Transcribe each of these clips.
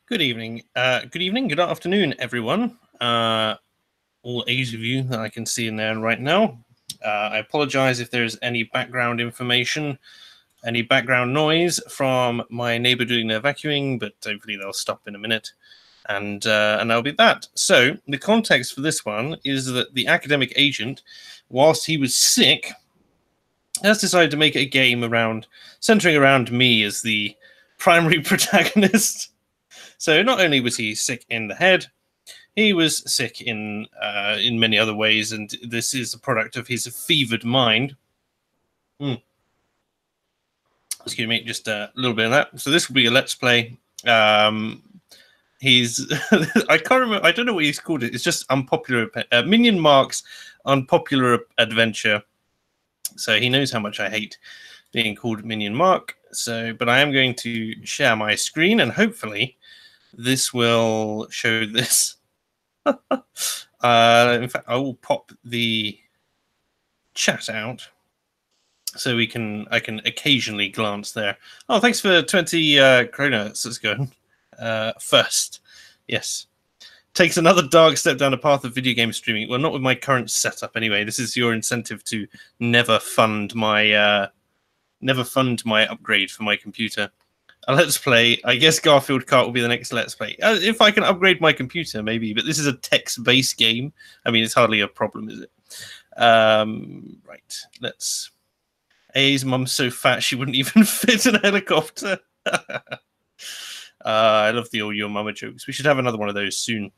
Good evening. Good afternoon, everyone. All 8 of you that I can see in there right now. I apologize if there's any background information, any background noise from my neighbor doing their vacuuming, but hopefully they'll stop in a minute. And that'll be that. So the context for this one is that the academic agent, whilst he was sick, has decided to make a game centering around me as the primary protagonist. So not only was he sick in the head, he was sick in many other ways, and this is a product of his fevered mind. Excuse me, just a little bit of that. So this will be a let's play. He's I can't remember. I don't know what he's called it. It's just unpopular. Minion Mark's Unpopular Adventure. So he knows how much I hate being called Minion Mark. So, but I am going to share my screen, and hopefully this will show this. In fact, I will pop the chat out so I can occasionally glance there. Oh, thanks for 20 krona. Let's go. First, yes. Takes another dark step down the path of video game streaming. Well, not with my current setup anyway. This is your incentive to never fund my upgrade for my computer. Let's play. I guess Garfield Kart will be the next Let's Play. If I can upgrade my computer, maybe. But this is a text-based game. I mean, it's hardly a problem, is it? Right. Let's... A's mum's so fat she wouldn't even fit in a helicopter. I love the all your mama jokes. We should have another one of those soon.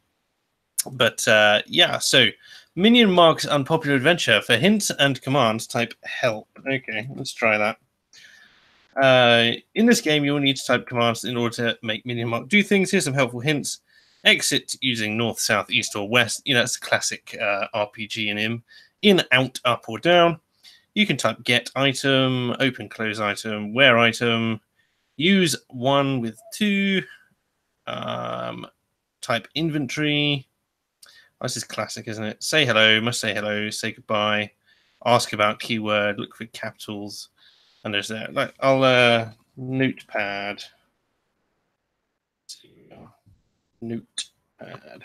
But yeah, so Minion Mark's Unpopular Adventure. For hints and commands, type help. Okay, let's try that. In this game, you will need to type commands in order to make Minion Mark do things. Here's some helpful hints. Exit using north, south, east, or west. You know, that's a classic RPG in him. In, out, up, or down. You can type get item, open, close item, where item. Use 1 with 2. Type inventory. This is classic, isn't it? Say hello, must say hello, say goodbye. Ask about keyword, look for capitals. And there's that. Like, I'll notepad. Notepad.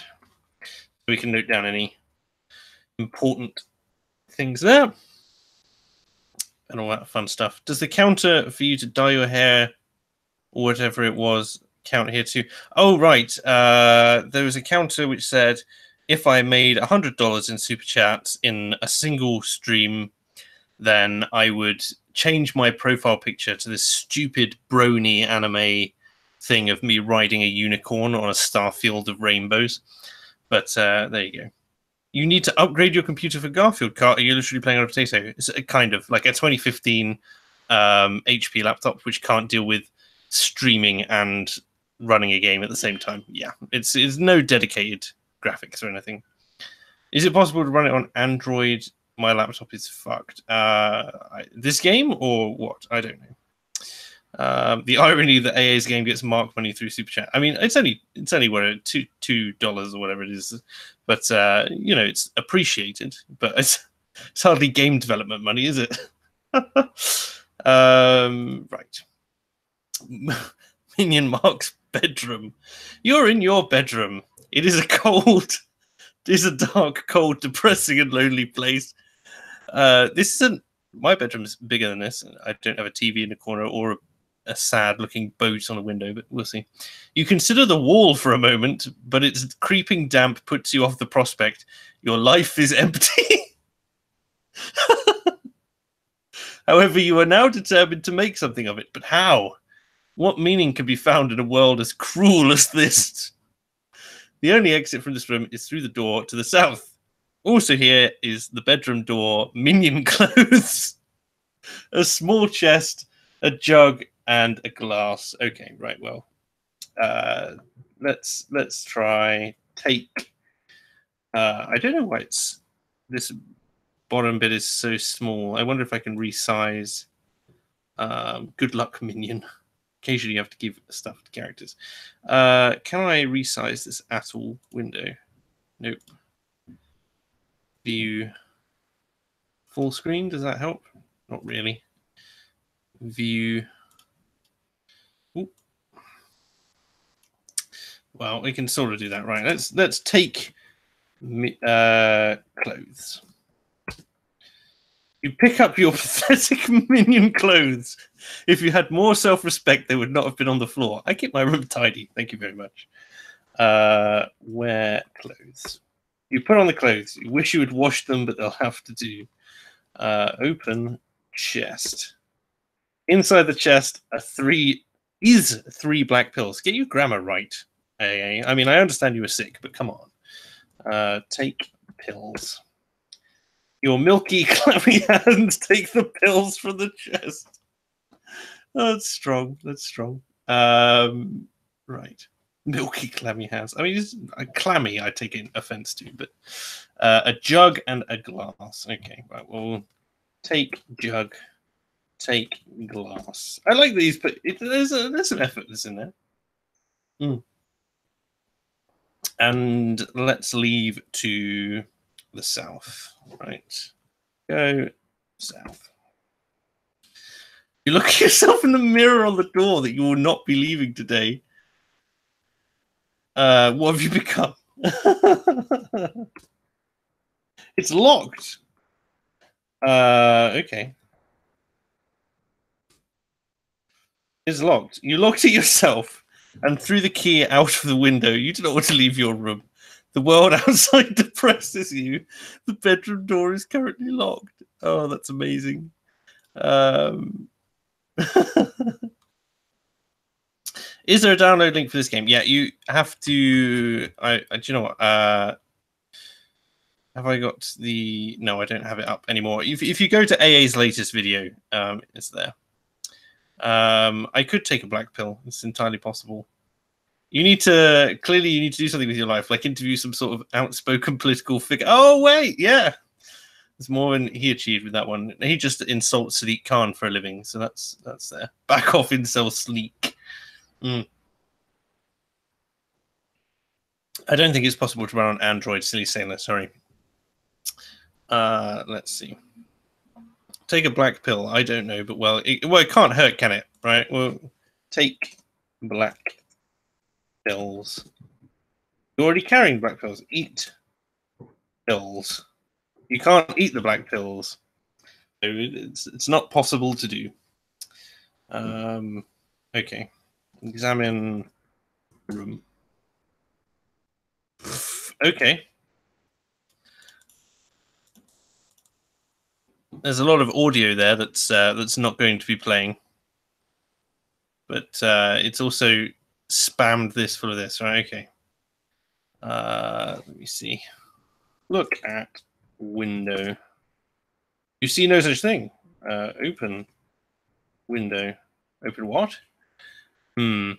We can note down any important things there. And all that fun stuff. Does the counter for you to dye your hair or whatever it was count here too? Oh, right. There was a counter which said if I made $100 in super chats in a single stream, then I would change my profile picture to this stupid brony anime thing of me riding a unicorn on a star field of rainbows. But there you go. You need to upgrade your computer for Garfield Kart. Are you literally playing on a potato? It's a kind of like a 2015 HP laptop, which can't deal with streaming and running a game at the same time. Yeah, it's no dedicated graphics or anything. Is it possible to run it on Android? My laptop is fucked. This game or what? I don't know. The irony that AA's game gets Mark money through Super Chat. I mean, it's only what $2 or whatever it is, but you know, it's appreciated. But it's hardly game development money, is it? Right. Minion Mark's bedroom. You're in your bedroom. It is a dark, cold, depressing, and lonely place. This isn't. My bedroom's bigger than this. I don't have a TV in the corner or a sad-looking boat on a window, but we'll see. You consider the wall for a moment, but its creeping damp puts you off the prospect. Your life is empty. However, you are now determined to make something of it. But how? What meaning can be found in a world as cruel as this? The only exit from this room is through the door to the south. Also here is the bedroom door, minion clothes, a small chest, a jug, and a glass. Okay, right, well. Let's try take. I don't know why this bottom bit is so small. I wonder if I can resize. Good luck, minion. Occasionally you have to give stuff to characters. Can I resize this at all window? Nope. View full screen, does that help? Not really. View. Ooh. Well, we can sort of do that, right? Let's take clothes. You pick up your pathetic minion clothes. If you had more self-respect, they would not have been on the floor. I keep my room tidy. Thank you very much. Wear clothes. You put on the clothes. You wish you would wash them, but they'll have to do. Open chest. Inside the chest are three black pills. Get your grammar right, AA. I mean, I understand you were sick, but come on. Take pills. Your milky, clammy hands take the pills from the chest. Oh, that's strong. That's strong. Right. Milky, clammy hands. I mean, clammy, I take offense to, but a jug and a glass. Okay, right. We'll take jug, take glass. I like these, but there's some effort that's in there. And let's leave to the south. Right. Go south. You look at yourself in the mirror on the door that you will not be leaving today. What have you become? It's locked. Okay. It's locked. You locked it yourself and threw the key out of the window. You do not want to leave your room. The world outside depresses you. The bedroom door is currently locked. Oh, that's amazing. Is there a download link for this game? Yeah, you have to. Do you know what? Have I got the? No, I don't have it up anymore. If you go to AA's latest video, it's there. I could take a black pill. It's entirely possible. You need to do something with your life, like interview some sort of outspoken political figure. Oh wait, yeah, there's more than he achieved with that one. He just insults Sadiq Khan for a living, so that's there. Back off, incel Sleek. I don't think it's possible to run on Android. Silly sailor, sorry. Let's see. Take a black pill. I don't know, but it can't hurt, can it? Right? Well, take black pills. You're already carrying black pills. Eat pills. You can't eat the black pills. So it's not possible to do. Okay. Examine room. Okay. There's a lot of audio there that's not going to be playing. But it's also spammed this full of this, right? Okay. Let me see. Look at window. You see no such thing. Open window. Open what? Let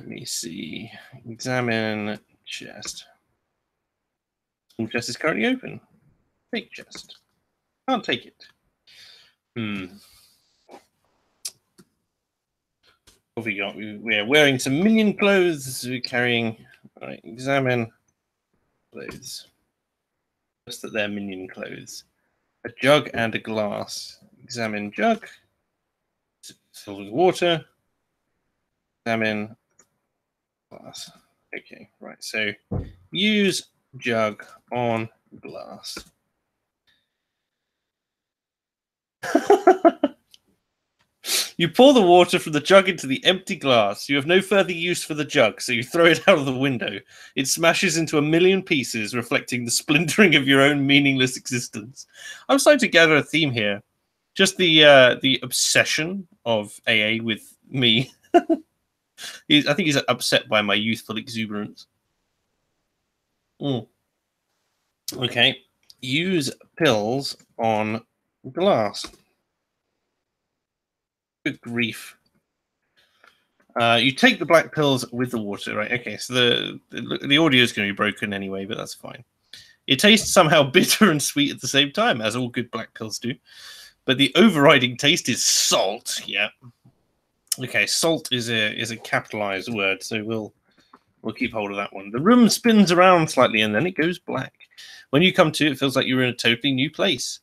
me see. Examine chest. Small chest is currently open. Take chest. Can't take it. What have we got? We are wearing some minion clothes. We're carrying. All right, examine clothes. Just that they're minion clothes. A jug and a glass. Examine jug. Filled with water. Examine glass. Okay, right. So use jug on glass. You pour the water from the jug into the empty glass. You have no further use for the jug, so you throw it out of the window. It smashes into a million pieces, reflecting the splintering of your own meaningless existence. I'm starting to gather a theme here. Just the obsession of AA with me. I think he's upset by my youthful exuberance. Okay. Use pills on glass. Good grief. You take the black pills with the water, right? Okay, so the audio is going to be broken anyway, but that's fine. It tastes somehow bitter and sweet at the same time, as all good black pills do. But the overriding taste is salt. Yeah. Okay, salt is a capitalized word, so we'll keep hold of that one. The room spins around slightly, and then it goes black. When you come to, it feels like you're in a totally new place.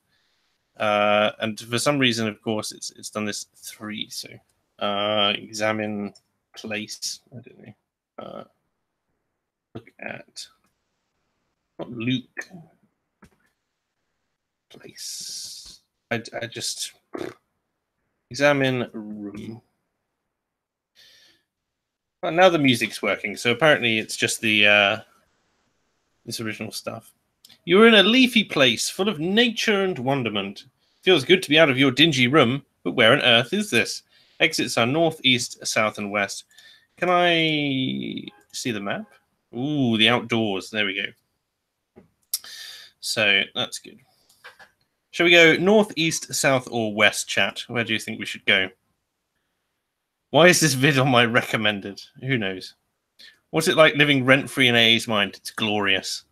And for some reason, of course, it's done this 3. So examine place. I don't know. Look at not Luke place. I just examine room. Well, now the music's working, so apparently it's just the this original stuff. You're in a leafy place full of nature and wonderment. Feels good to be out of your dingy room, but where on earth is this? Exits are north, east, south, and west. Can I see the map? Ooh, the outdoors. There we go. So that's good. Shall we go north, east, south, or west, chat? Where do you think we should go? Why is this vid on my recommended? Who knows? What's it like living rent-free in AA's mind? It's glorious.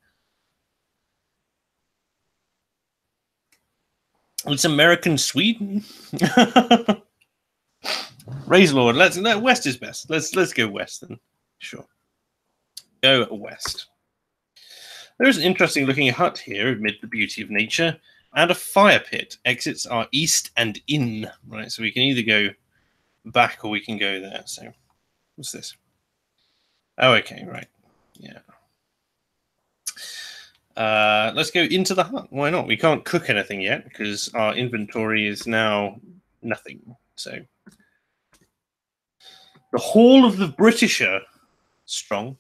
It's American Sweden. Raise Lord. West is best. Let's go west then. Sure. Go west. There's an interesting looking hut here amid the beauty of nature and a fire pit. Exits are east and in. Right, so we can either go back or we can go there. So what's this? Oh, okay, right. Yeah. Let's go into the hut. Why not? We can't cook anything yet because our inventory is now nothing. So the Hall of the Britisher. Strong.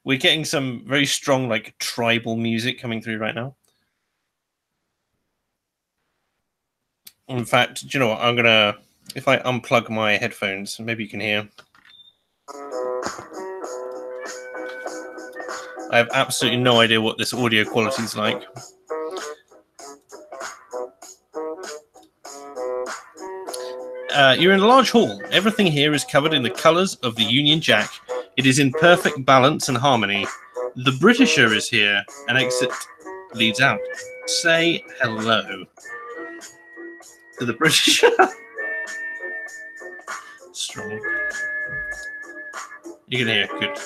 We're getting some very strong, like, tribal music coming through right now. In fact, do you know what? I'm gonna, if I unplug my headphones, maybe you can hear. I have absolutely no idea what this audio quality is like. You're in a large hall. Everything here is covered in the colours of the Union Jack. It is in perfect balance and harmony. The Britisher is here. An exit leads out. Say hello to the Britisher. Strong. You can hear. Good.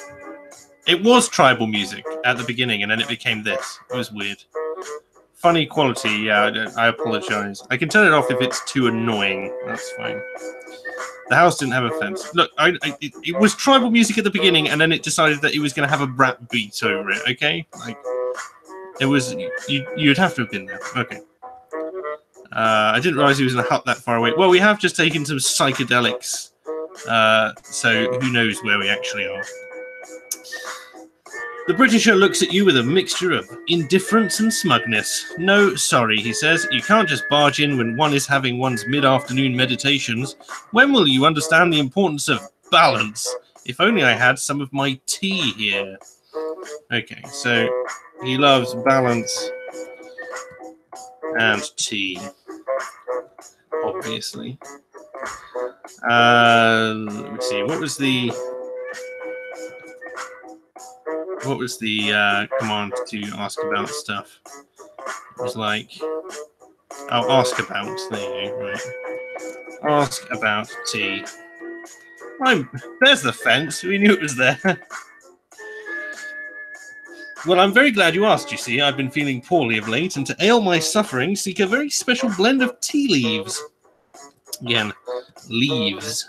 It was tribal music at the beginning, and then it became this. It was weird. Funny quality. Yeah, I apologize. I can turn it off if it's too annoying. That's fine. The house didn't have a fence. Look, it was tribal music at the beginning, and then it decided that it was going to have a rap beat over it. Okay, like it was. You'd have to have been there. Okay. I didn't realize he was in a hut that far away. Well, we have just taken some psychedelics, so who knows where we actually are. The Britisher looks at you with a mixture of indifference and smugness. No, sorry, he says. You can't just barge in when one is having one's mid-afternoon meditations. When will you understand the importance of balance? If only I had some of my tea here. Okay, so he loves balance and tea, obviously. Let me see. What was the command to ask about stuff? It was like, oh, ask about. There you go. Right. Ask about tea. There's the fence. We knew it was there. Well, I'm very glad you asked, you see. I've been feeling poorly of late, and to ale my suffering, seek a very special blend of tea leaves. Again, leaves.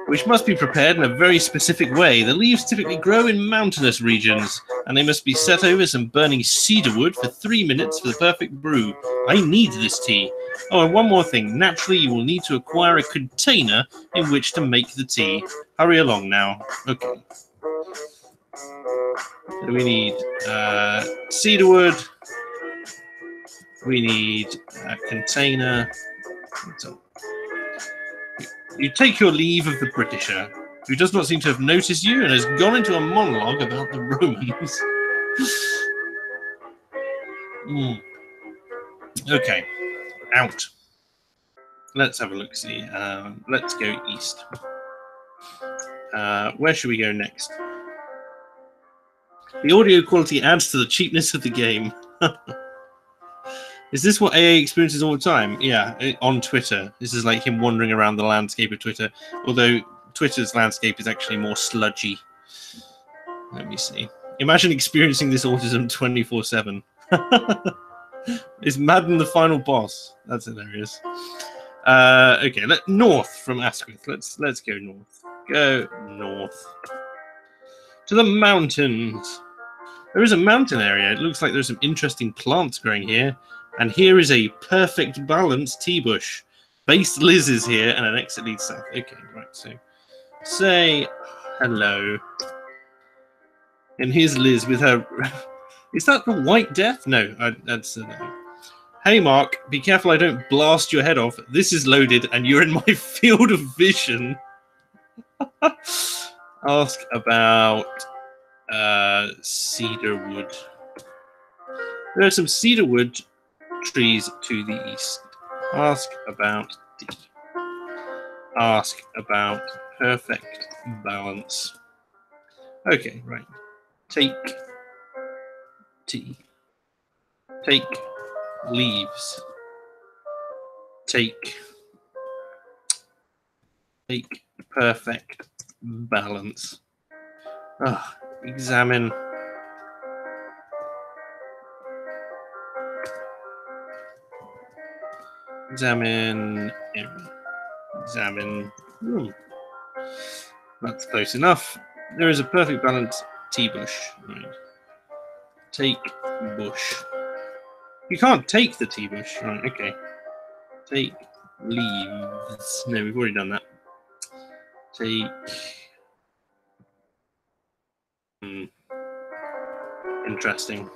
Which must be prepared in a very specific way. The leaves typically grow in mountainous regions, and they must be set over some burning cedar wood for 3 minutes for the perfect brew. I need this tea. Oh, and one more thing. Naturally, you will need to acquire a container in which to make the tea. Hurry along now. Okay. So we need cedar wood. We need a container. You take your leave of the Britisher, who does not seem to have noticed you and has gone into a monologue about the Romans. Okay, out. Let's have a look-see. Let's go east. Where should we go next? The audio quality adds to the cheapness of the game. Is this what AA experiences all the time? Yeah, on Twitter. This is like him wandering around the landscape of Twitter. Although Twitter's landscape is actually more sludgy. Let me see. Imagine experiencing this autism 24/7. Is Madden the final boss? That's hilarious. Okay, north from Asquith. Let's go north. Go north. To the mountains. There is a mountain area. It looks like there's some interesting plants growing here. And here is a perfect balanced tea bush. Base Liz is here and an exit leads south. Okay, right, so say hello. And here's Liz with her... Is that the White Death? No, that's... no. Hey, Mark, be careful I don't blast your head off. This is loaded and you're in my field of vision. Ask about cedar wood. There are some cedar wood trees to the east. Ask about D. Ask about perfect balance. Okay, right. Take tea. Take leaves. Take perfect balance. Examine. Examine. Examine. That's close enough. There is a perfect balance tea bush. Right. Take bush. You can't take the tea bush. Right, okay. Take leaves. No, we've already done that. Take... Interesting.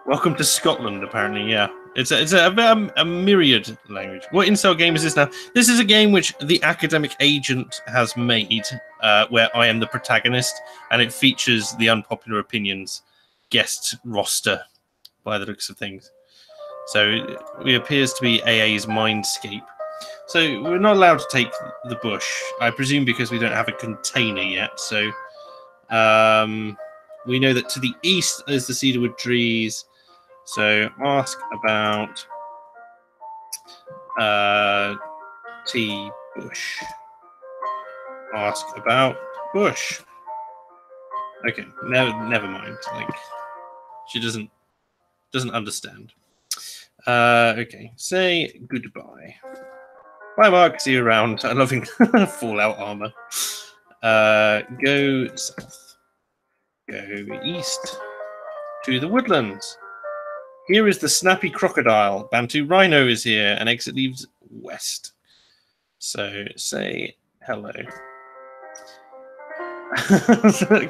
Welcome to Scotland, apparently, yeah. It's a myriad language. What incel game is this now? This is a game which the academic agent has made, where I am the protagonist, and it features the Unpopular Opinions guest roster, by the looks of things. So it appears to be AA's Mindscape. So we're not allowed to take the bush, I presume because we don't have a container yet. So we know that to the east is the cedarwood trees. So ask about tea bush. Ask about bush. Okay, never mind. Like, she doesn't understand. Okay, say goodbye. Bye, Mark. See you around. I'm loving Fallout armor. Go south. Go east to the woodlands. Here is the snappy crocodile. Bantu rhino is here, and exit leaves west. So say hello.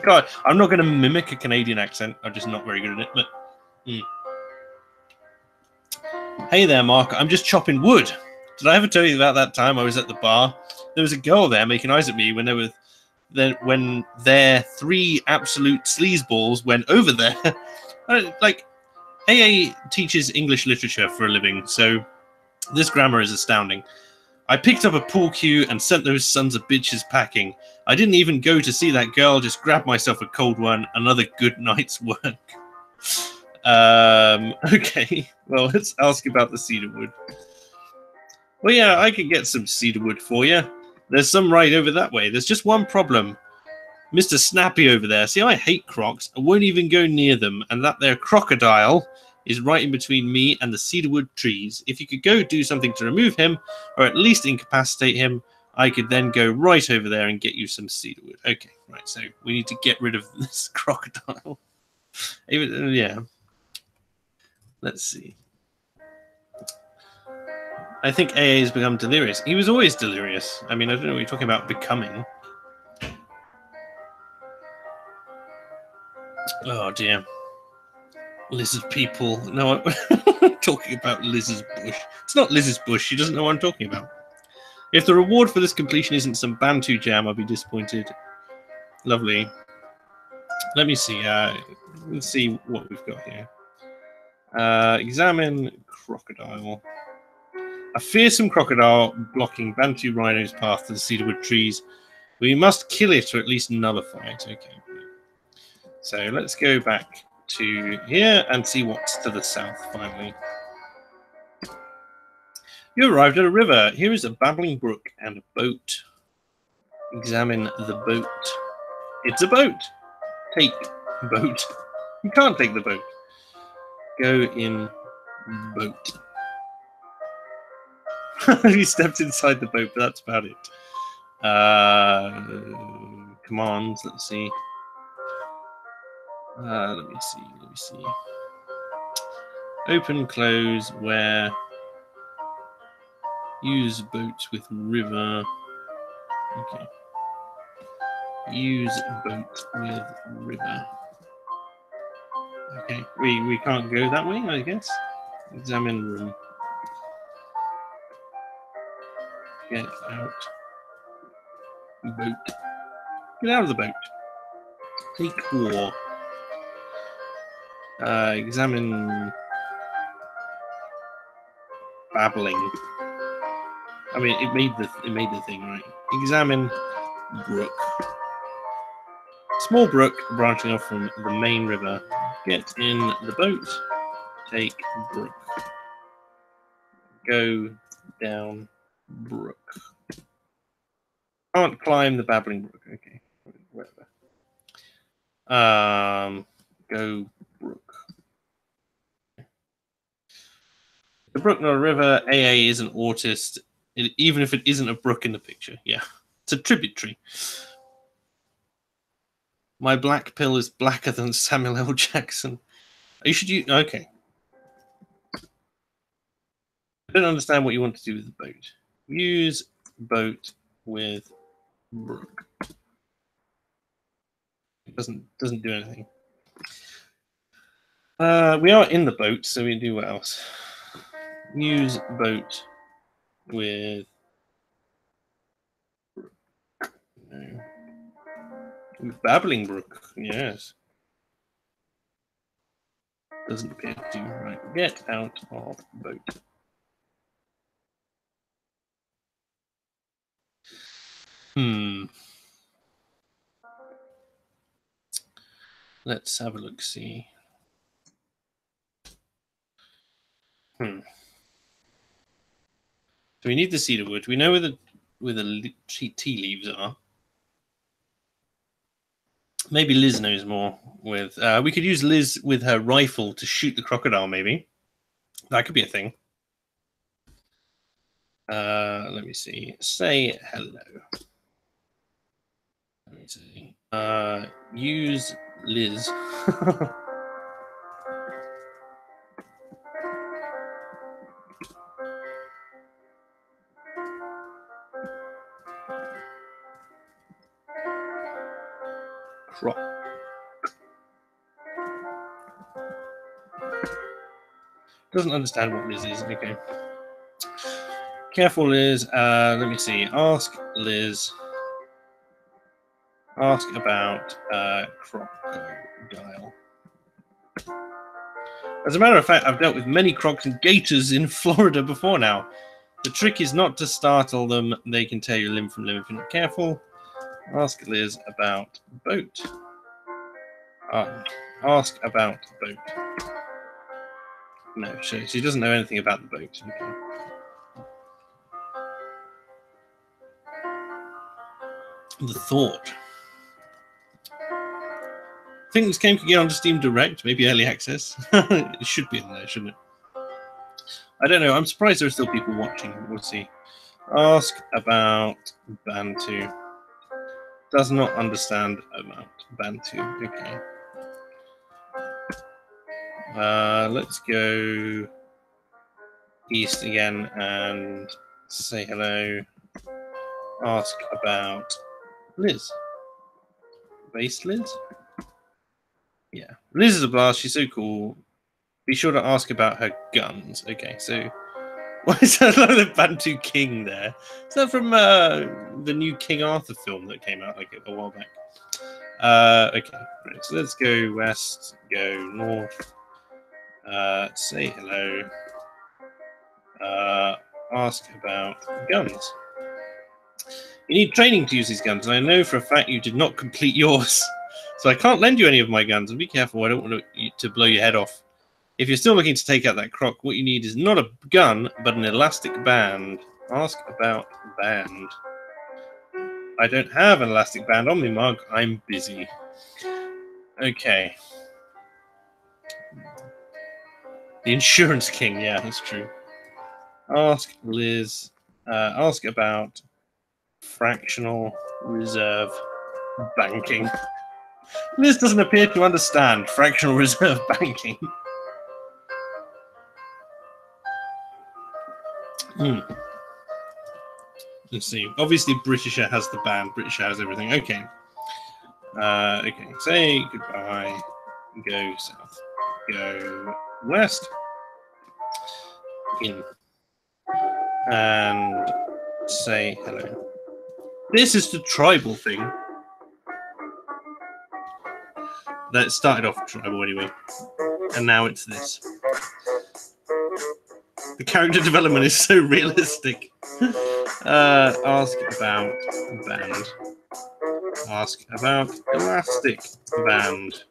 God, I'm not going to mimic a Canadian accent. I'm just not very good at it. But hey there, Mark. I'm just chopping wood. Did I ever tell you about that time I was at the bar? There was a girl there making eyes at me when there were when their three absolute sleazeballs went over there. Like, AA teaches English literature for a living, so this grammar is astounding. I picked up a pool cue and sent those sons of bitches packing. I didn't even go to see that girl, just grabbed myself a cold one, another good night's work. Okay, well, let's ask about the cedarwood. Well, yeah, I could get some cedarwood for you. There's some right over that way. There's just one problem. Mr. Snappy over there. See, I hate crocs. I won't even go near them. And that there crocodile is right in between me and the cedarwood trees. If you could go do something to remove him, or at least incapacitate him, I could then go right over there and get you some cedarwood. Okay, right, so we need to get rid of this crocodile. Even, yeah. Let's see. I think AA has become delirious. He was always delirious. I mean, I don't know what you're talking about becoming. Oh, dear. Lizard people. No, I'm talking about Liz's bush. It's not Liz's bush. She doesn't know what I'm talking about. If the reward for this completion isn't some Bantu jam, I'll be disappointed. Lovely. Let me see. Let's see what we've got here. Examine crocodile. A fearsome crocodile blocking Bantu rhino's path to the cedarwood trees. We must kill it or at least nullify it. Okay. So let's go back to here and see what's to the south finally. You arrived at a river. Here is a babbling brook and a boat. Examine the boat. It's a boat. Take boat. You can't take the boat. Go in boat. He stepped inside the boat, but that's about it. Commands. Let's see. Let me see. Open, close, where. Use boat with river. Okay. Use boat with river. Okay. We can't go that way, I guess. Examine room. Get out. Boat. Get out of the boat. Take war. Examine babbling. I mean, it made the thing, right? Examine brook. Small brook branching off from the main river. Get in the boat. Take brook. Go down brook. Can't climb the babbling brook. Okay, whatever. Go brook. The brook, not a river. AA is an autist, even if it isn't a brook in the picture. Yeah, it's a tributary. My black pill is blacker than Samuel L. Jackson. You should use. Okay. I don't understand what you want to do with the boat. Use boat with brook. It doesn't do anything. We are in the boat, so we do what else? Use boat with brook. No. With babbling brook, yes. Doesn't appear to. Right. Get out of boat. Let's have a look. See. So we need the cedar wood. We know where the tea leaves are. Maybe Liz knows more. With we could use Liz with her rifle to shoot the crocodile. Maybe that could be a thing. Let me see. Say hello. Let me see. Use Liz. Crop. Doesn't understand what Liz is. Okay. Careful, Liz. Let me see. Ask Liz. Ask about crocodile. As a matter of fact, I've dealt with many crocs and gators in Florida before now. The trick is not to startle them. They can tear you limb from limb if you're not careful. Ask Liz about boat. Ask about boat. No, she doesn't know anything about the boat. Okay. The thought. I think this game could get onto Steam Direct, maybe early access. It should be in there, shouldn't it? I don't know. I'm surprised there are still people watching. We'll see. Ask about Bantu. Does not understand about Bantu. Okay. Let's go east again and say hello. Ask about Liz. Base Liz? Yeah. Liz is a blast. She's so cool. Be sure to ask about her guns. Okay, so what is that? Like the Bantu King there? Is that from the new King Arthur film that came out like a while back? Okay, right, so let's go west, go north. Say hello. Ask about guns. You need training to use these guns, and I know for a fact you did not complete yours. So I can't lend you any of my guns, and be careful, I don't want to blow your head off. If you're still looking to take out that croc, what you need is not a gun, but an elastic band. Ask about band. I don't have an elastic band on me, Mug. I'm busy. Okay. The Insurance King, yeah, that's true. Ask Liz. Ask about fractional reserve banking. Liz doesn't appear to understand fractional reserve banking. Let's see. Obviously, Britisher has the band. Britisher has everything. Okay. Okay. Say goodbye. Go south. Go west. In. And say hello. This is the tribal thing. That started off tribal anyway. And now it's this. The character development is so realistic. Ask about band. Ask about elastic band.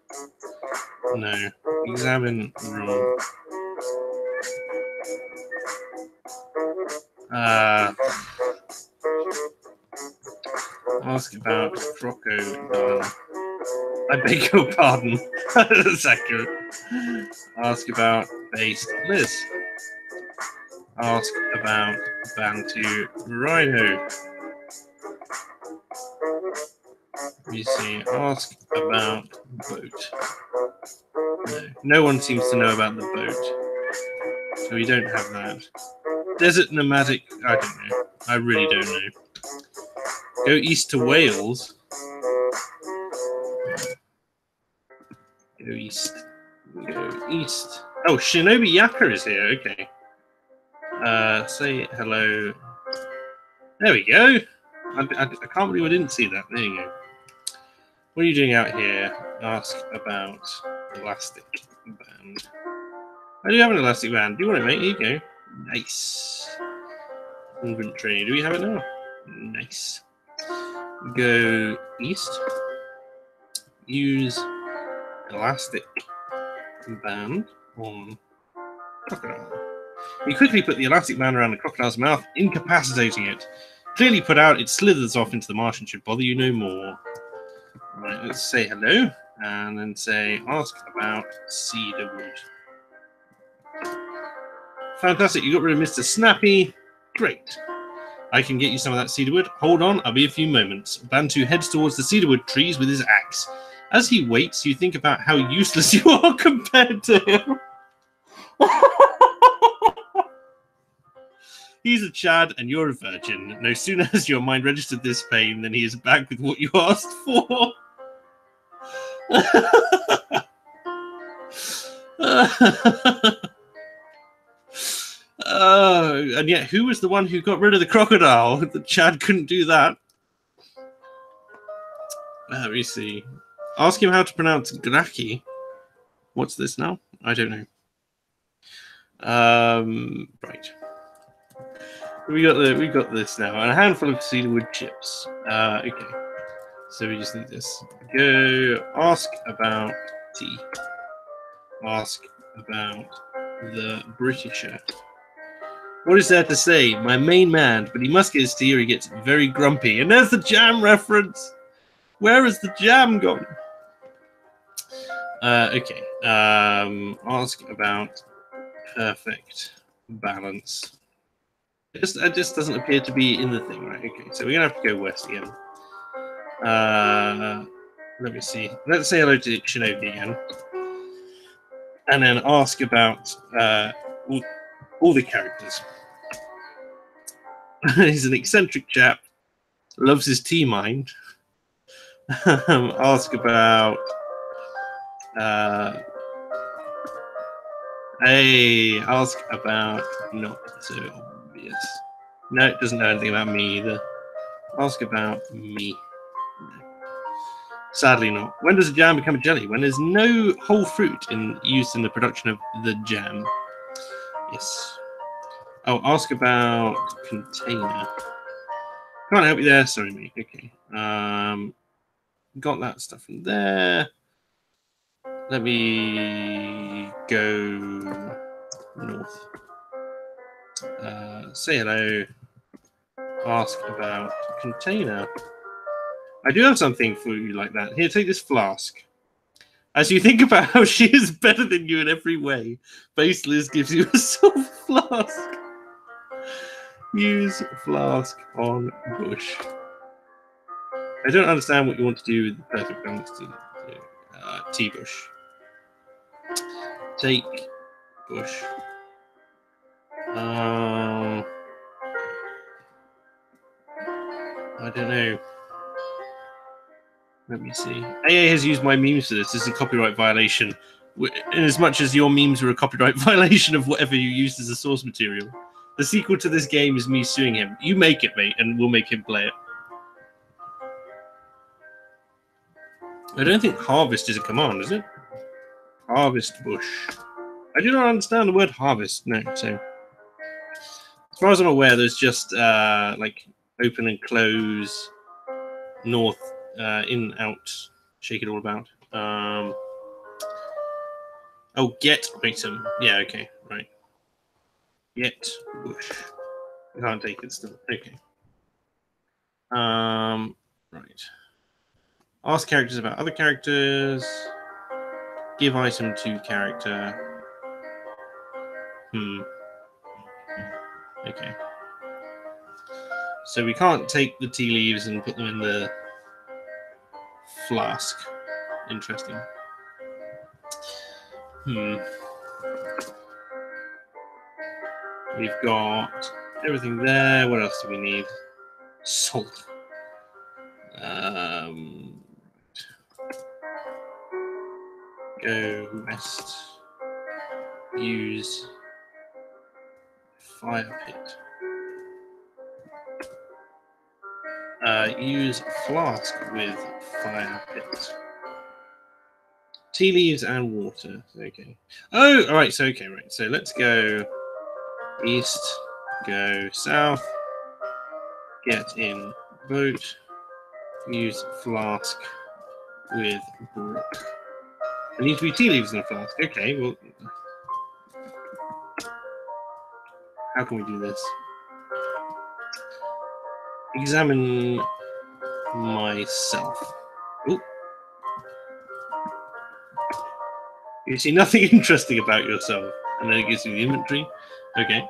No. Examine rule. Ask about crocodile. I beg your pardon. That's accurate. Ask about based Liz. Ask about Bantu Rhino. You see, ask about boat. No one seems to know about the boat. So we don't have that. Desert nomadic, I don't know. I really don't know. Go east to Wales. Go east. Go east. Oh, Shinobi Yaka is here. Okay. Say hello. There we go. I can't believe I didn't see that. There you go. What are you doing out here? Ask about elastic band. I do have an elastic band. Do you want it, mate? Here you go. Nice. Inventory. Do we have it now? Nice. Go east. Use elastic band on crocodile. You quickly put the elastic band around the crocodile's mouth, incapacitating it. Clearly put out, it slithers off into the marsh and should bother you no more. Right, let's say hello, and then say, ask about cedar wood. Fantastic, you got rid of Mr. Snappy. Great. I can get you some of that cedarwood. Hold on, I'll be a few moments. Bantu heads towards the cedarwood trees with his axe. As he waits, you think about how useless you are compared to him. He's a Chad and you're a virgin. No sooner has your mind registered this pain than he is back with what you asked for. And yet, who was the one who got rid of the crocodile? The Chad couldn't do that. Let me see. Ask him how to pronounce Graki. What's this now? I don't know. Right. We got this now, and a handful of cedarwood chips. Okay. So we just need this. Go ask about tea. Ask about the Britisher. What is there to say? My main man, but he must get his tea or he gets very grumpy. And there's the jam reference. Where has the jam gone? Okay. Ask about perfect balance. It just doesn't appear to be in the thing, right? Okay, so we're gonna have to go west again. Let me see. Let's say hello to Shinobi again, and then ask about all the characters. He's an eccentric chap, loves his tea mind. Ask about. Ask about not so obvious. No, it doesn't know anything about me either. Ask about me. No. Sadly not. When does a jam become a jelly? When there's no whole fruit used in the production of the jam. Yes. Oh, ask about container. Can't help you there. Sorry, mate. Okay. Got that stuff in there. Let me go north. Say hello. Ask about container. I do have something for you like that. Here, take this flask. As you think about how she is better than you in every way, Base Liz gives you a silver flask. Use flask on bush. I don't understand what you want to do with the perfect balance tea bush. Take bush. I don't know. Let me see. AA has used my memes for this. This is a copyright violation. In as much as your memes were a copyright violation of whatever you used as a source material. The sequel to this game is me suing him. You make it, mate, and we'll make him play it. I don't think harvest is a command, is it? Harvest bush. I do not understand the word harvest. No, so as far as I'm aware, there's just like open and close, north, in, out, shake it all about. Oh, get item. Yeah, okay, right. Get bush. I can't take it still. Okay. Right. Ask characters about other characters. Give item to character. Okay. So we can't take the tea leaves and put them in the flask. Interesting. We've got everything there. What else do we need? Salt. Go west. Use fire pit. Use flask with fire pit. Tea leaves and water. Okay. Oh, all right. So okay, right. So let's go east. Go south. Get in boat. Use flask with brook. There needs to be tea leaves in the flask. Okay. Well, how can we do this? Examine myself. Ooh. You see nothing interesting about yourself, and then it gives you the inventory. Okay.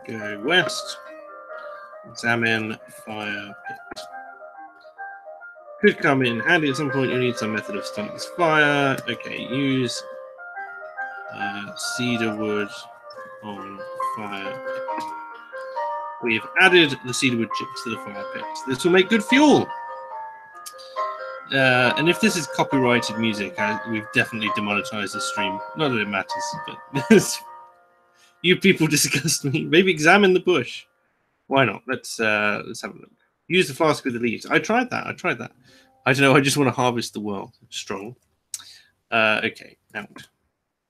Go west. Examine fire pit. Could come in handy at some point. You need some method of starting this fire. Okay, use cedar wood on fire pit. We've added the cedar wood chips to the fire pit. This will make good fuel. And if this is copyrighted music, we've definitely demonetized the stream. Not that it matters, but you people disgust me. Maybe examine the bush. Why not? Let's have a look. Use the flask with the leaves. I tried that. I don't know. I just want to harvest the world. Strong. Okay. Out.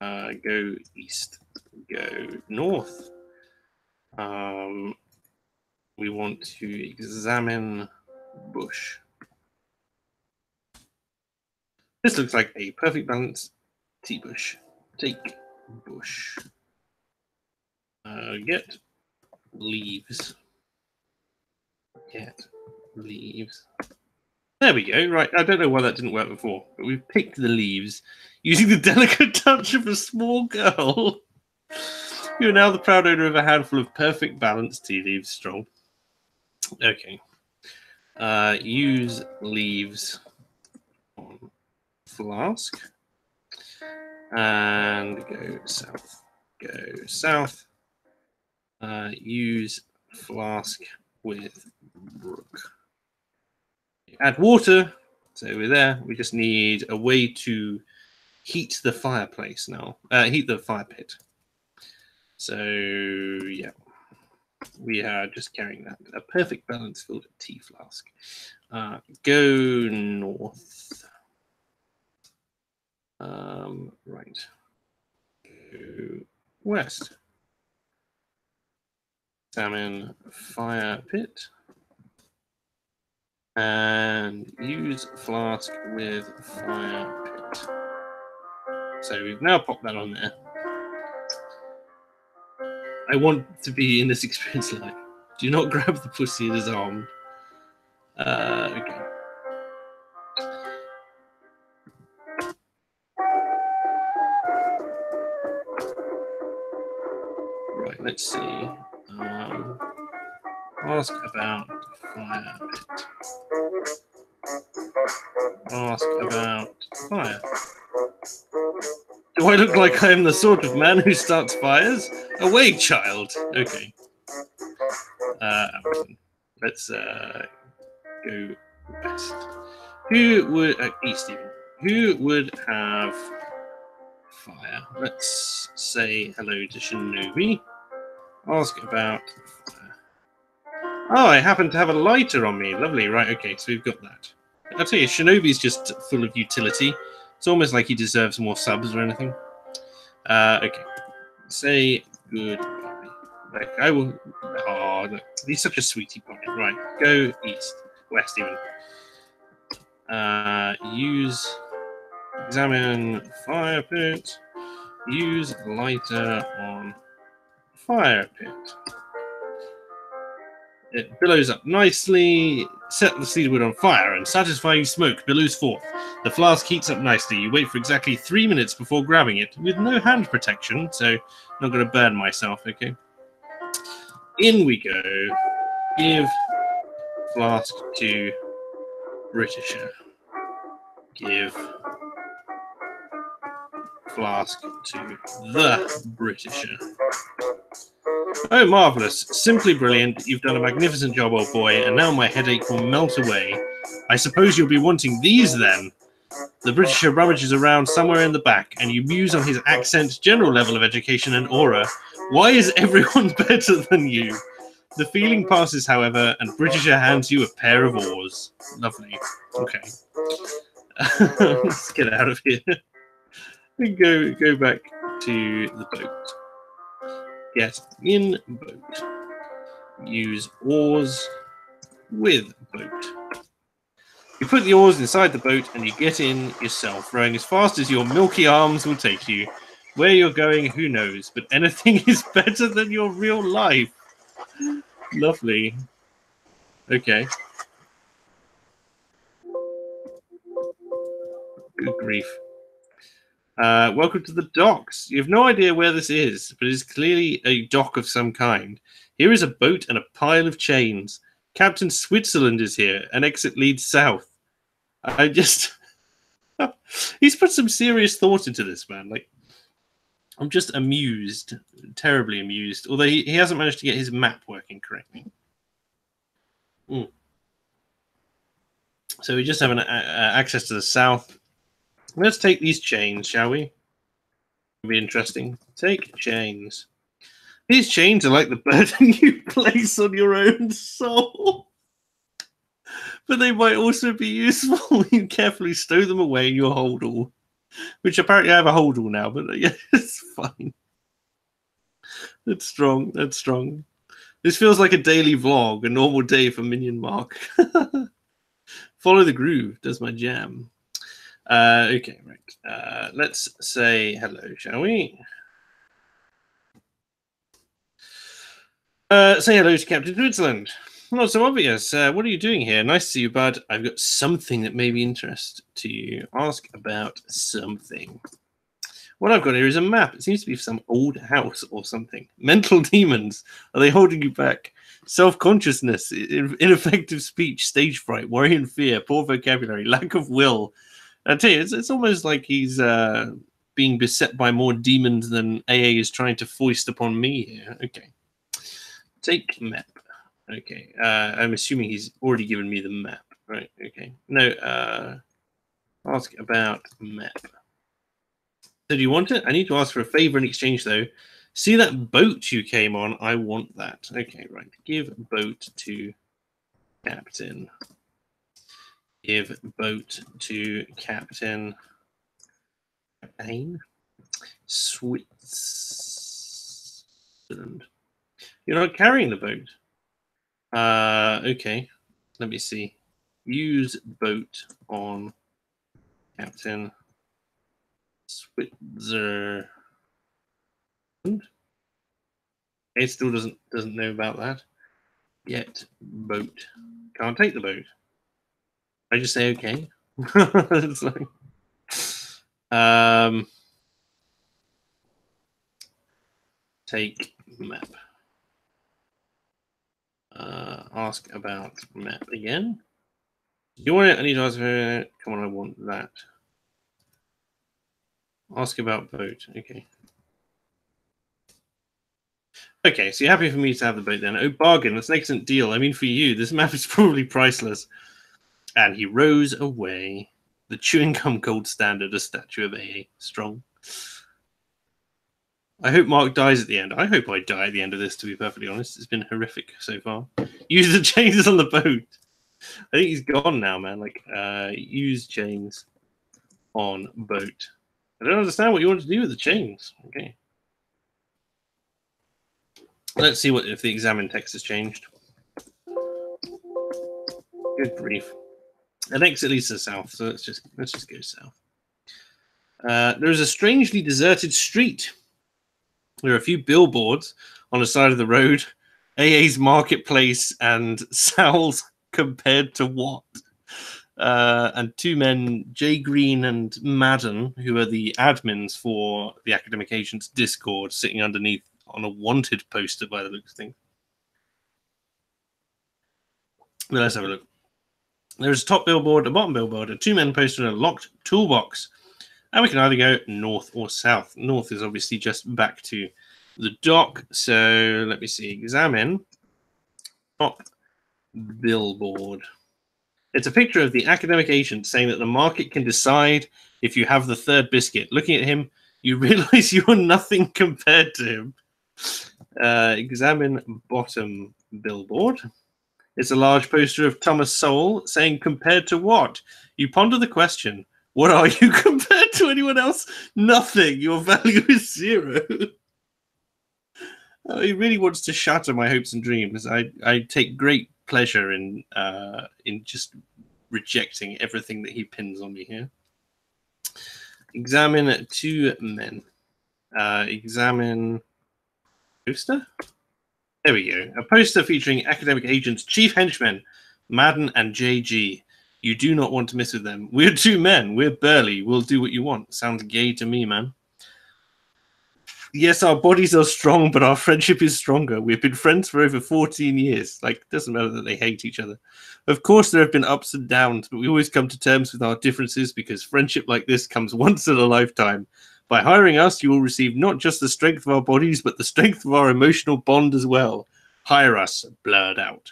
Go east. Go north. We want to examine bush. This looks like a perfect balance tea bush. Take bush. Get leaves. Get leaves. There we go. Right. I don't know why that didn't work before, but we've picked the leaves using the delicate touch of a small girl. You are now the proud owner of a handful of perfect balanced tea leaves. Strong. Okay. Use leaves on flask. And go south. Go south. Use flask with brook. Add water. So we're there. We just need a way to heat the fireplace now. Heat the fire pit. So yeah, we are just carrying that. A perfect balance filled tea flask. Go north. Right. Go west. Examine fire pit. And use flask with fire pit. So we've now popped that on there. I want to be in this experience live. Do not grab the pussy in his arm. Okay. Right, let's see. Ask about fire. Ask about fire. Do I look like I am the sort of man who starts fires? Away, child. Okay. Let's go west. Who would east even? Who would have fire? Let's say hello to Shinobi. Ask about fire. Oh, I happen to have a lighter on me. Lovely. Right. Okay. So we've got that. I'll tell you, Shinobi's just full of utility. It's almost like he deserves more subs or anything. Okay. Say goodbye. Like I will. Oh, look, he's such a sweetie pie. Right. Go east, west even. Use examine fire pit. Use lighter on fire pit. It billows up nicely. Set the cedarwood on fire and satisfying smoke billows forth. The flask heats up nicely. You wait for exactly 3 minutes before grabbing it with no hand protection, so I'm not going to burn myself, okay? In we go. Give flask to Britisher. Give flask to the Britisher. Oh, marvellous. Simply brilliant. You've done a magnificent job, old boy, and now my headache will melt away. I suppose you'll be wanting these, then? The Britisher rummages around somewhere in the back, and you muse on his accent, general level of education, and aura. Why is everyone better than you? The feeling passes, however, and Britisher hands you a pair of oars. Lovely. Okay. Let's get out of here. Go back to the boat. Get in boat. Use oars with boat. You put the oars inside the boat and you get in yourself, rowing as fast as your milky arms will take you. Where you're going, who knows, but anything is better than your real life. Lovely. Okay. Good grief. Welcome to the docks. You have no idea where this is, but it is clearly a dock of some kind. Here is a boat and a pile of chains. Captain Switzerland is here. An exit leads south. I just... He's put some serious thought into this, man. Like, I'm just amused. Terribly amused. Although he hasn't managed to get his map working correctly. So we just have an access to the south. Let's take these chains, shall we? It'll be interesting. Take chains. These chains are like the burden you place on your own soul. But they might also be useful. You carefully stow them away in your holdall. Which apparently I have a holdall now, but yeah, it's fine. That's strong. That's strong. This feels like a daily vlog, a normal day for Minion Mark. Follow the groove. Does my jam. Okay, right. Let's say hello, shall we? Say hello to Captain Switzerland. Not so obvious. What are you doing here? Nice to see you, bud. I've got something that may be interest to you. Ask about something. What I've got here is a map. It seems to be some old house or something. Mental demons. Are they holding you back? Self-consciousness, ineffective speech, stage fright, worry and fear, poor vocabulary, lack of will. I tell you, it's almost like he's being beset by more demons than AA is trying to foist upon me here. Okay. Take map. Okay. I'm assuming he's already given me the map. Right. Okay. No. Ask about map. So do you want it? I need to ask for a favor in exchange, though. See that boat you came on? I want that. Okay, right. Give boat to captain. Give boat to captain. Captain. Switzerland. You're not carrying the boat. Okay. Let me see. Use boat on captain. Switzerland. It still doesn't know about that. Get boat. Can't take the boat. I just say okay. It's like, take map. Ask about map again. You want it? I need to ask. Come on, I want that. Ask about boat. Okay. Okay, so you're happy for me to have the boat then? Oh, bargain. That's an excellent deal. I mean, for you, this map is probably priceless. And he rows away. The chewing gum gold standard, a statue of AA. Strong. I hope Mark dies at the end. I hope I die at the end of this, to be perfectly honest. It's been horrific so far. Use the chains on the boat. I think he's gone now, man. Like, use chains on boat. I don't understand what you want to do with the chains. Okay. Let's see what if the examine text has changed. Good grief. An exit leads to the south, so let's just go south. There is a strangely deserted street. There are a few billboards on the side of the road. AA's Marketplace and Sal's compared to what? And two men, Jay Green and Madden, who are the admins for the Academic Agents Discord, sitting underneath on a wanted poster by the looks of things. But let's have a look. There's a top billboard, a bottom billboard, a two-men poster, and a locked toolbox. And we can either go north or south. North is obviously just back to the dock. So let me see. Examine top billboard. It's a picture of the academic agent saying that the market can decide if you have the third biscuit. Looking at him, you realize you are nothing compared to him. Examine bottom billboard. It's a large poster of Thomas Sowell saying, compared to what? You ponder the question, what are you compared to anyone else? Nothing. Your value is 0. He really wants to shatter my hopes and dreams. I take great pleasure in just rejecting everything that he pins on me here. Examine two men. Examine poster. There we go. A poster featuring academic agents, chief henchmen, Madden and JG. You do not want to miss with them. We're two men. We're burly. We'll do what you want. Sounds gay to me, man. Yes, our bodies are strong, but our friendship is stronger. We've been friends for over 14 years. Like, it doesn't matter that they hate each other. Of course, there have been ups and downs, but we always come to terms with our differences because friendship like this comes once in a lifetime. By hiring us, you will receive not just the strength of our bodies, but the strength of our emotional bond as well. Hire us, blurred out.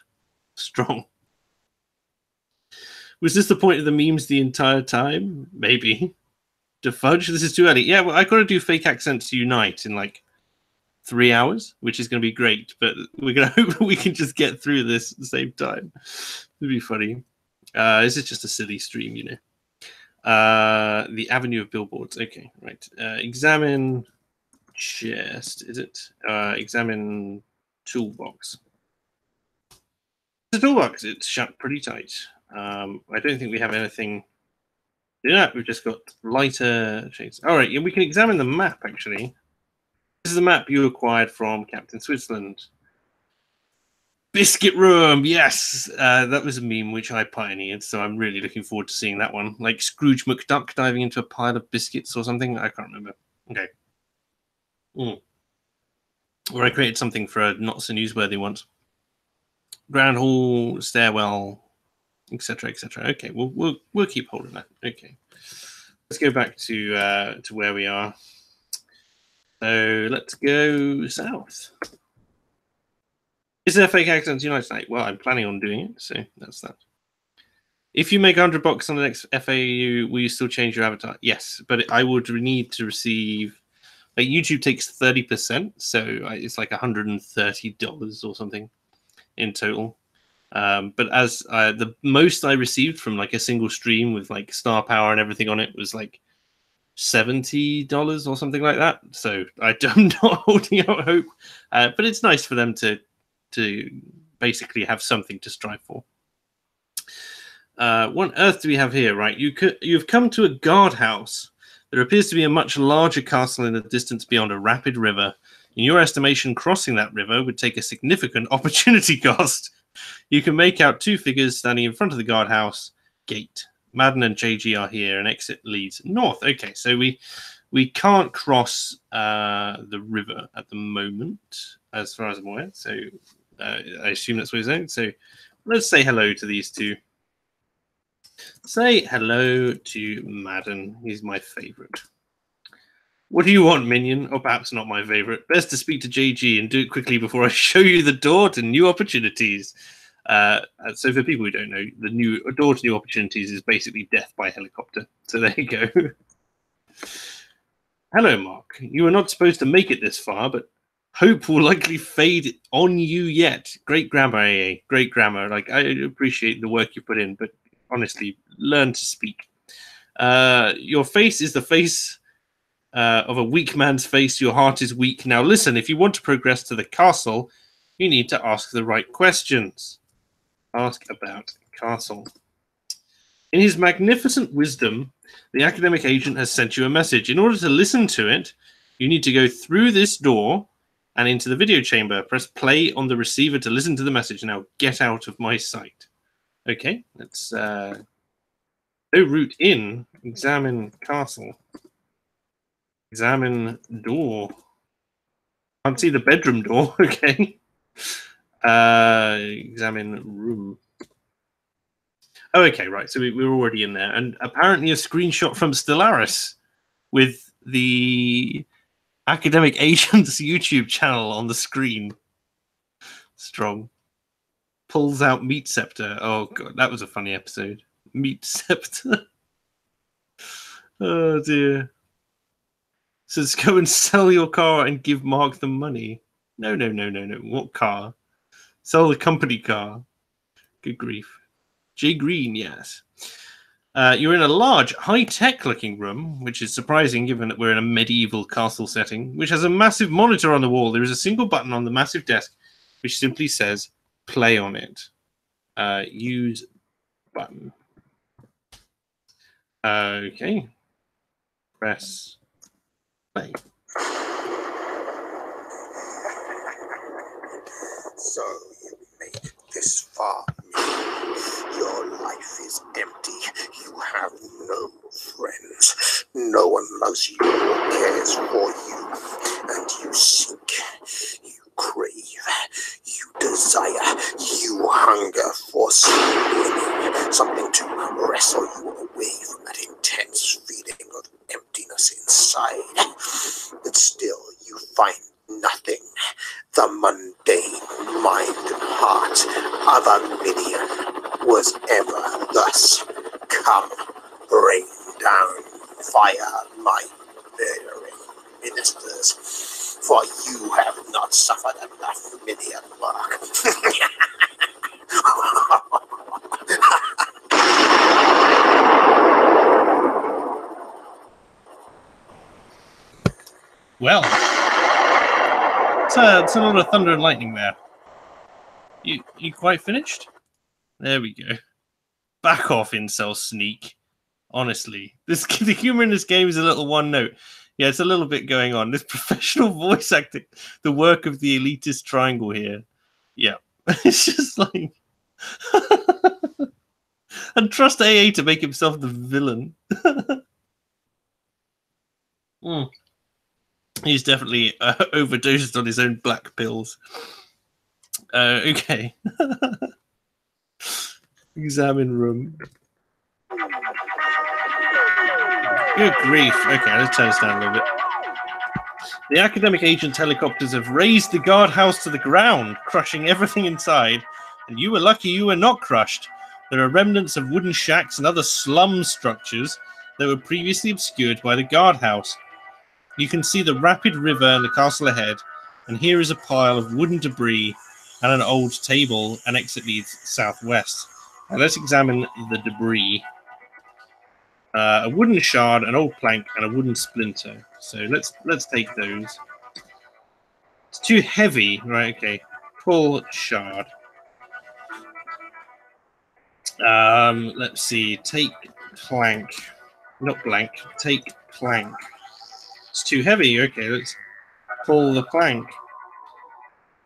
Strong. Was this the point of the memes the entire time? Maybe. To fudge? This is too early. Yeah, well, I've got to do fake accents unite in like 3 hours, which is going to be great, but we're going to hope we can just get through this at the same time. It'd be funny. This is just a silly stream, you know. The avenue of billboards. Okay, right. Examine chest. Is it? Examine toolbox. The toolbox. It's shut pretty tight. I don't think we have anything. Yeah, we've just got lighter shades. All right, yeah, we can examine the map, actually. This is the map you acquired from Captain Switzerland. Biscuit Room, yes! That was a meme which I pioneered, so I'm really looking forward to seeing that one. Like Scrooge McDuck diving into a pile of biscuits or something. I can't remember. Okay. Or I created something for a not-so-newsworthy once. Grand Hall, stairwell, etc., etc. Okay, we'll keep hold of that. Okay, let's go back to where we are. So let's go south. Is there fake accents unite tonight? Well, I'm planning on doing it, so that's that. If you make $100 on the next FAU, will you still change your avatar? Yes, but I would need to receive. Like YouTube takes 30%, so it's like $130 or something in total. But as the most I received from like a single stream with like star power and everything on it was like $70 or something like that. So I'm not holding out hope, but it's nice for them to basically have something to strive for. What on earth do we have here? Right, you've come to a guardhouse. There appears to be a much larger castle in the distance beyond a rapid river. In your estimation, crossing that river would take a significant opportunity cost. You can make out two figures standing in front of the guardhouse gate. Madden and JG are here, and exit leads north. Okay, so we We can't cross the river at the moment, as far as I'm aware. So I assume that's what he's saying. So let's say hello to these two. Say hello to Madden. He's my favorite. What do you want, minion? Or perhaps not my favorite. Best to speak to JG and do it quickly before I show you the door to new opportunities. So for people who don't know, the door to new opportunities is basically death by helicopter. So there you go. Hello, Mark. You were not supposed to make it this far, but hope will likely fade on you yet. Great grammar, AA. Great grammar. Like, I appreciate the work you put in, but honestly, learn to speak. Your face is the face of a weak man's face. Your heart is weak. Now listen, if you want to progress to the castle, you need to ask the right questions. Ask about castle. In his magnificent wisdom, the academic agent has sent you a message. In order to listen to it, you need to go through this door and into the video chamber. Press play on the receiver to listen to the message. Now get out of my sight. Okay, let's no route in. Examine castle. Examine door. Can't see the bedroom door. Okay. Examine room. Oh, okay, right. So we're already in there. And apparently a screenshot from Stellaris with the academic agent's YouTube channel on the screen. Strong. Pulls out Meat Scepter. Oh, God, that was a funny episode. Meat Scepter. Oh, dear. Says, go and sell your car and give Mark the money. No. What car? Sell the company car. Good grief. Jay Green, yes. You're in a large, high-tech looking room, which is surprising given that we're in a medieval castle setting, which has a massive monitor on the wall. There is a single button on the massive desk, which simply says, play on it. Use button. Okay. Press play. So you made it this far. Your life is empty. You have no friends. No one loves you or cares for you. And you seek, you crave, you desire, you hunger for something to wrestle you away from that intense feeling of emptiness inside. But still you find nothing. The mundane mind and heart of a minion was ever thus. Come, rain down fire, my murdering ministers, for you have not suffered enough, minion Mark. Well, it's a lot of thunder and lightning there. You quite finished? There we go. Back off, incel sneak. Honestly, the humor in this game is a little one note. Yeah, it's a little bit going on. This professional voice acting, the work of the elitist triangle here. Yeah, it's just like, and trust AA to make himself the villain. He's definitely overdosed on his own black pills. Okay. Examine room. Good grief. Okay, let's turn this down a little bit. The academic agent's helicopters have razed the guardhouse to the ground, crushing everything inside. And you were lucky you were not crushed. There are remnants of wooden shacks and other slum structures that were previously obscured by the guardhouse. You can see the rapid river and the castle ahead, and here is a pile of wooden debris and an old table. An exit leads southwest. Now let's examine the debris. A wooden shard, an old plank, and a wooden splinter. So let's take those. It's too heavy, right? Okay, pull shard. Let's see. Take plank, not blank. Take plank. It's too heavy. Okay, let's pull the plank.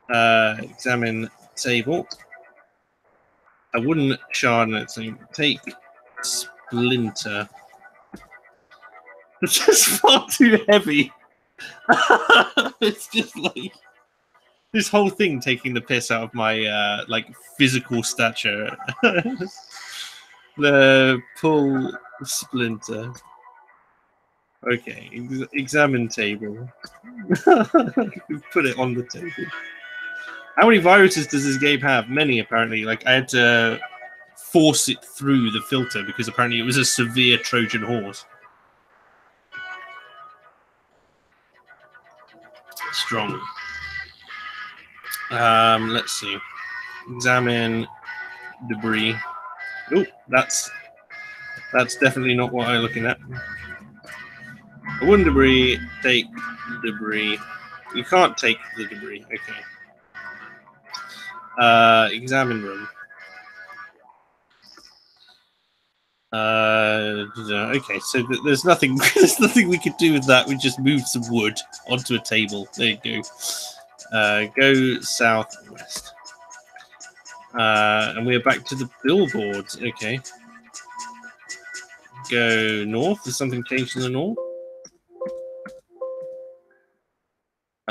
Examine table. A wooden shard. Let's see. Take splinter. It's just far too heavy. It's just like this whole thing taking the piss out of my like physical stature. The pull splinter. Okay, examine table. Put it on the table. How many viruses does this game have? Many, apparently. Like, I had to force it through the filter because apparently it was a severe Trojan horse. Strong. Let's see. Examine debris. Oh, that's definitely not what I'm looking at. Wooden debris, take debris. You can't take the debris. Okay. Examine room. Okay, so there's nothing. There's nothing we could do with that. We just moved some wood onto a table. There you go. Go southwest. And we're back to the billboards. Okay. Go north. Has something changed in the north?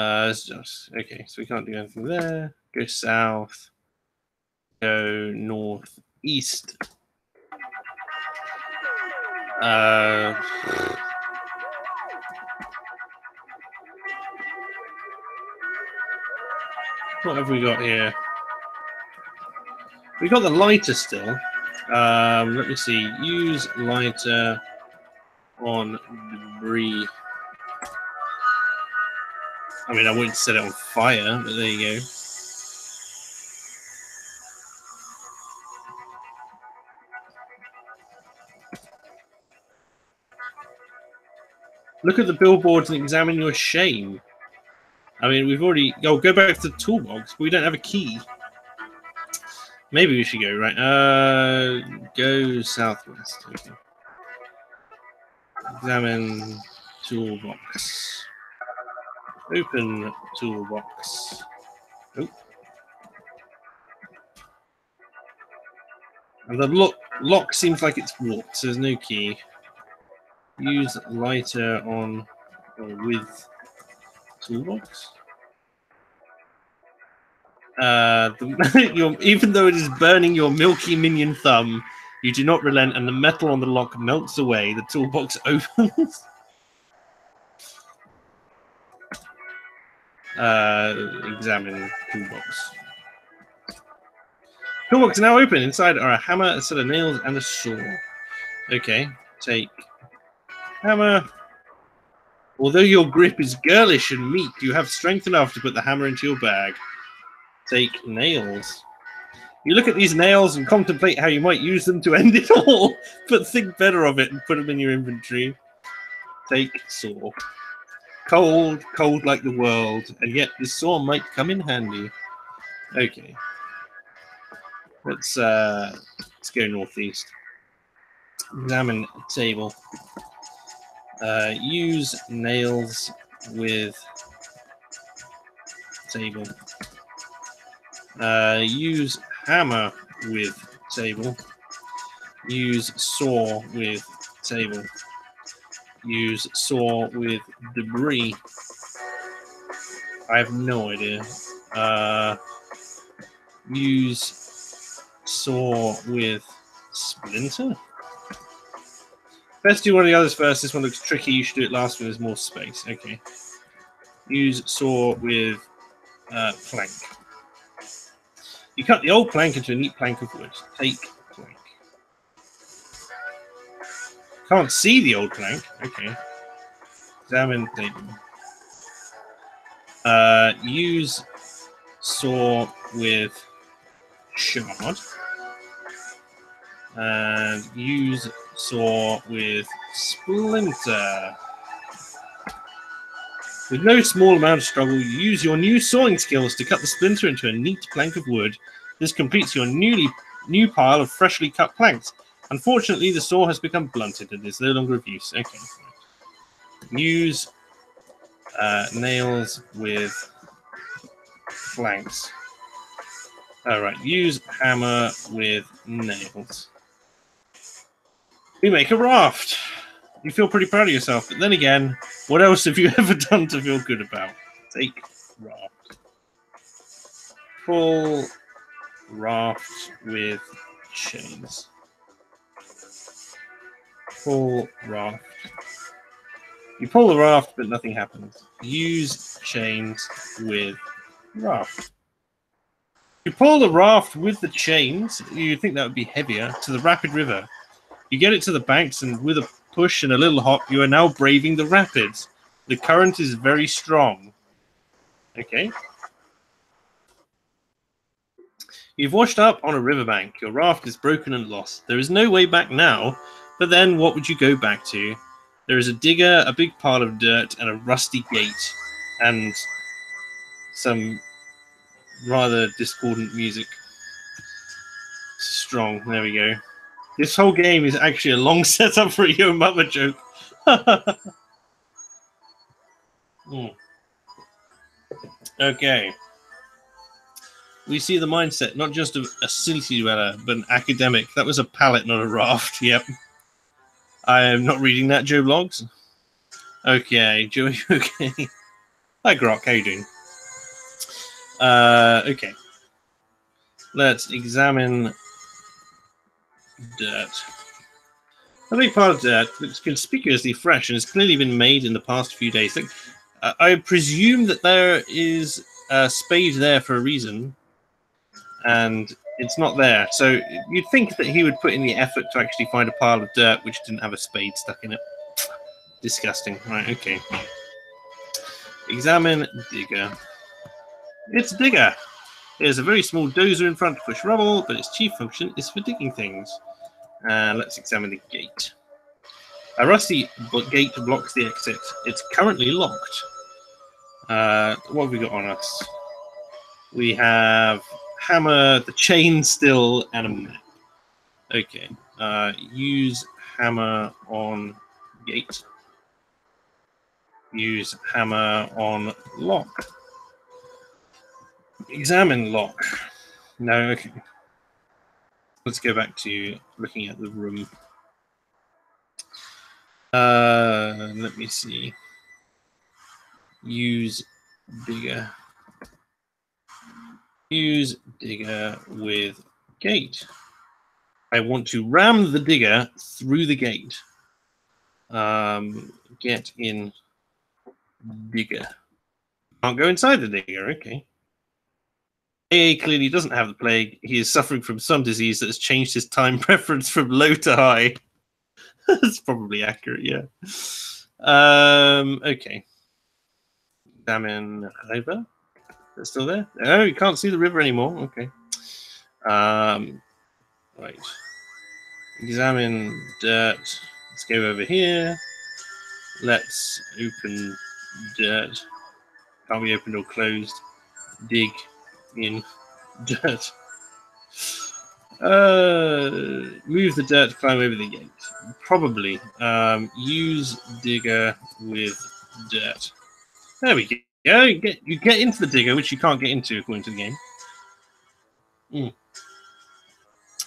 Okay, so we can't do anything there. Go south. Go northeast. What have we got here? We got the lighter still. Let me see. Use lighter on debris. I mean, I wouldn't set it on fire, but there you go. Look at the billboards and examine your shame. I mean, we've already... Oh, go back to the toolbox, but we don't have a key. Maybe we should go, right? Go southwest. Okay. Examine toolbox. Open toolbox. Oh. And the lock seems like it's warped, so there's no key. Use lighter on or with toolbox. Even though it is burning your milky minion thumb, you do not relent, and the metal on the lock melts away. The toolbox opens. Examine toolbox. Toolbox now open. Inside are a hammer, a set of nails, and a saw. Okay, take hammer. Although your grip is girlish and meek, you have strength enough to put the hammer into your bag. Take nails. You look at these nails and contemplate how you might use them to end it all, but think better of it and put them in your inventory. Take saw. Cold, cold like the world, and yet this saw might come in handy. Okay. Let's go northeast. Examine table. Use nails with table. Use hammer with table. Use saw with table. Use saw with debris. I have no idea. Use saw with splinter. Best do one of the others first. This one looks tricky. You should do it last when there's more space. Okay. Use saw with plank. You cut the old plank into a neat plank of wood. Take plank. Can't see the old plank. Okay. Examine table. Use saw with shard. And use saw with splinter. With no small amount of struggle, you use your new sawing skills to cut the splinter into a neat plank of wood. This completes your new pile of freshly cut planks. Unfortunately, the saw has become blunted and is no longer of use. Okay. Use nails with planks. Alright, use hammer with nails. We make a raft. You feel pretty proud of yourself. But then again, what else have you ever done to feel good about? Take raft. Pull raft with chains. Pull raft. You pull the raft, but nothing happens. Use chains with raft. You pull the raft with the chains, you think that would be heavier, to the rapid river. You get it to the banks, and with a push and a little hop, you are now braving the rapids. The current is very strong. Okay. You've washed up on a riverbank. Your raft is broken and lost. There is no way back now, but then what would you go back to? There is a digger, a big pile of dirt, and a rusty gate, and some rather discordant music. Strong. There we go. This whole game is actually a long setup for a Yo Mama joke. Okay. We see the mindset, not just of a city dweller, but an academic. That was a pallet, not a raft. Yep. I am not reading that, Joe Blogs. Okay, Joey. Okay. Hi, Grok. How you doing? Okay. Let's examine dirt. A big pile of dirt looks conspicuously fresh and has clearly been made in the past few days. I presume that there is a spade there for a reason, and it's not there. So you'd think that he would put in the effort to actually find a pile of dirt which didn't have a spade stuck in it. Disgusting. Right, okay. Examine digger. It's a digger. There's a very small dozer in front to push rubble, but its chief function is for digging things. Let's examine the gate. A rusty gate blocks the exit. It's currently locked. What have we got on us? We have hammer, the chain still, and a map. Okay. Use hammer on gate. Use hammer on lock. Examine lock. No, okay. Let's go back to looking at the room. Let me see. Use digger. Use digger with gate. I want to ram the digger through the gate. Get in digger. Can't go inside the digger, okay. AA clearly doesn't have the plague. He is suffering from some disease that has changed his time preference from low to high. That's probably accurate, yeah. Okay. Examine river. They're still there? Oh, you can't see the river anymore. Okay. Right. Examine dirt. Let's go over here. Let's open dirt. Can't be opened or closed. Dig in dirt. Move the dirt to climb over the gate. Probably. Use digger with dirt. There we go. You get into the digger, which you can't get into according to the game.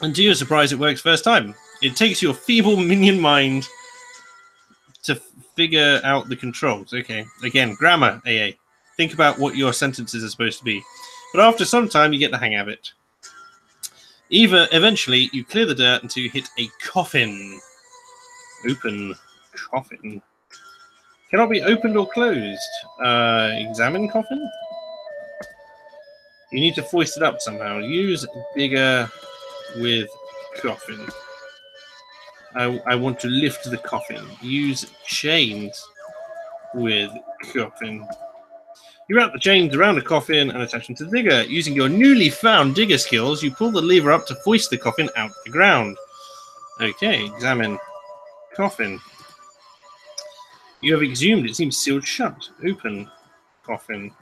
And to your surprise, it works first time. It takes your feeble minion mind to figure out the controls. Okay. Again, grammar, AA. Think about what your sentences are supposed to be. But after some time, you get the hang of it. Eventually, you clear the dirt until you hit a coffin. Open coffin. Cannot be opened or closed. Examine coffin. You need to foist it up somehow. Use digger with coffin. I want to lift the coffin. Use chains with coffin. You wrap the chains around the coffin and attach them to the digger. Using your newly found digger skills, you pull the lever up to foist the coffin out of the ground. Okay, examine coffin. You have exhumed. It seems sealed shut. Open coffin.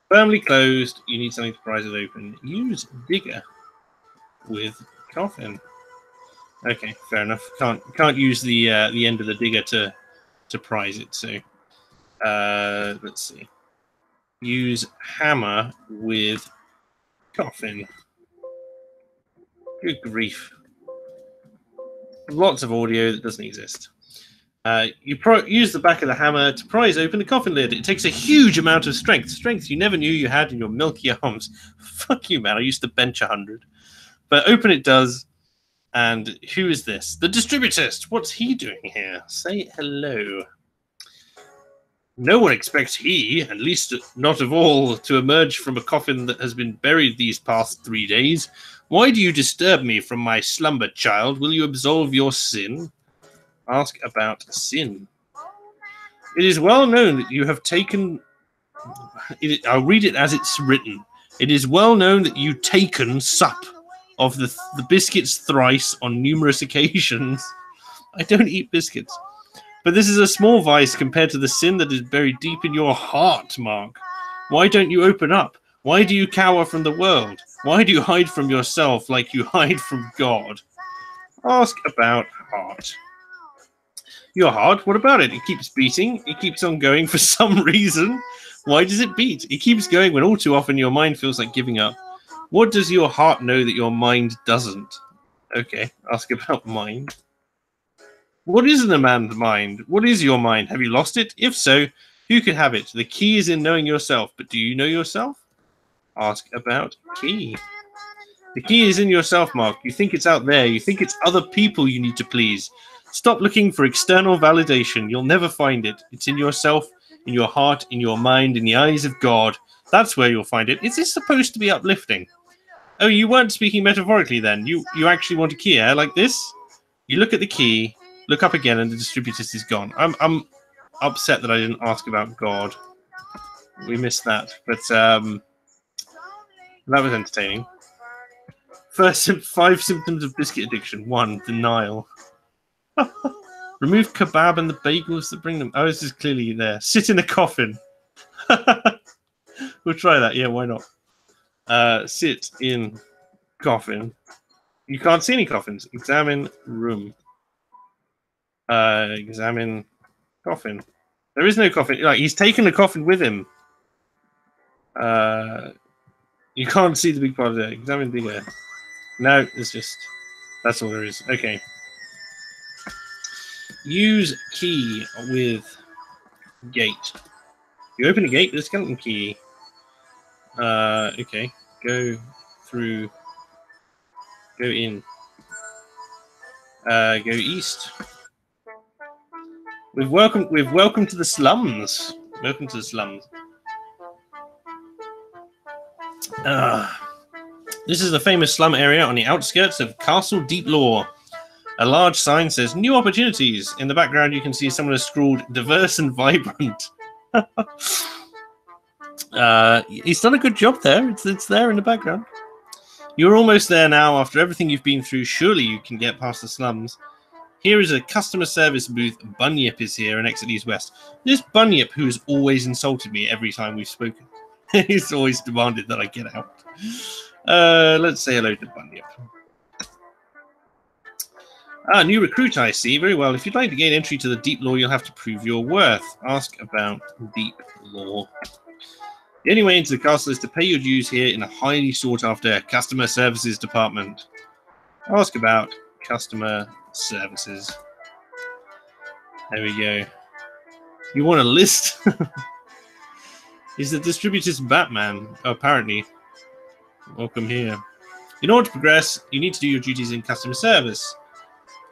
Firmly closed. You need something to prise it open. Use digger with coffin. Okay, fair enough. Can't use the end of the digger to prise it. So let's see. Use hammer with coffin. Good grief. Lots of audio that doesn't exist. You use the back of the hammer to prise open the coffin lid. It takes a huge amount of strength. Strength you never knew you had in your milky arms. Fuck you, man. I used to bench 100. But open it does. And who is this? The distributist. What's he doing here? Say hello. No one expects he, at least not of all, to emerge from a coffin that has been buried these past 3 days. Why do you disturb me from my slumber, child? Will you absolve your sin? Ask about sin. It is well known that you have taken... I'll read it as it's written. It is well known that you taken sup of the biscuits thrice on numerous occasions. I don't eat biscuits. But this is a small vice compared to the sin that is buried deep in your heart, Mark. Why don't you open up? Why do you cower from the world? Why do you hide from yourself like you hide from God? Ask about heart. Your heart, what about it? It keeps beating. It keeps on going for some reason. Why does it beat? It keeps going when all too often your mind feels like giving up. What does your heart know that your mind doesn't? Okay, ask about mind. What is in a man's mind? What is your mind? Have you lost it? If so, who could have it? The key is in knowing yourself, but do you know yourself? Ask about key. The key is in yourself, Mark. You think it's out there. You think it's other people you need to please. Stop looking for external validation. You'll never find it. It's in yourself, in your heart, in your mind, in the eyes of God. That's where you'll find it. Is this supposed to be uplifting? Oh, you weren't speaking metaphorically then. You actually want a key, eh? Like this? You look at the key, look up again, and the distributist is gone. I'm upset that I didn't ask about God. We missed that. But that was entertaining. First 5 symptoms of biscuit addiction. 1, denial. Remove kebab and the bagels that bring them. Oh, this is clearly there. Sit in a coffin. We'll try that. Yeah, why not? Sit in coffin. You can't see any coffins. Examine room. Examine coffin. There is no coffin. Like, he's taken the coffin with him. You can't see the big part of it. Examine bigger. No, it's just... That's all there is. Okay. Use key with gate. You open a gate with a skeleton key. Okay. Go through. Go in. Go east. We've welcome to the slums. Welcome to the slums. This is the famous slum area on the outskirts of Castle Deep Law. A large sign says "New Opportunities." In the background, you can see someone has scrawled "Diverse and Vibrant." He's done a good job there. It's there in the background. You're almost there now. After everything you've been through, surely you can get past the slums. Here is a customer service booth. Bunyip is here and exit East West. This Bunyip, who has always insulted me every time we've spoken. He's always demanded that I get out. Let's say hello to Bunyip. New recruit, I see. Very well. If you'd like to gain entry to the Deep Law, you'll have to prove your worth. Ask about Deep Law. The only way into the castle is to pay your dues here in a highly sought-after customer services department. Ask about customer services. There we go. You want a list? Is the distributor's Batman? Oh, apparently. Welcome here. In order to progress, you need to do your duties in customer service.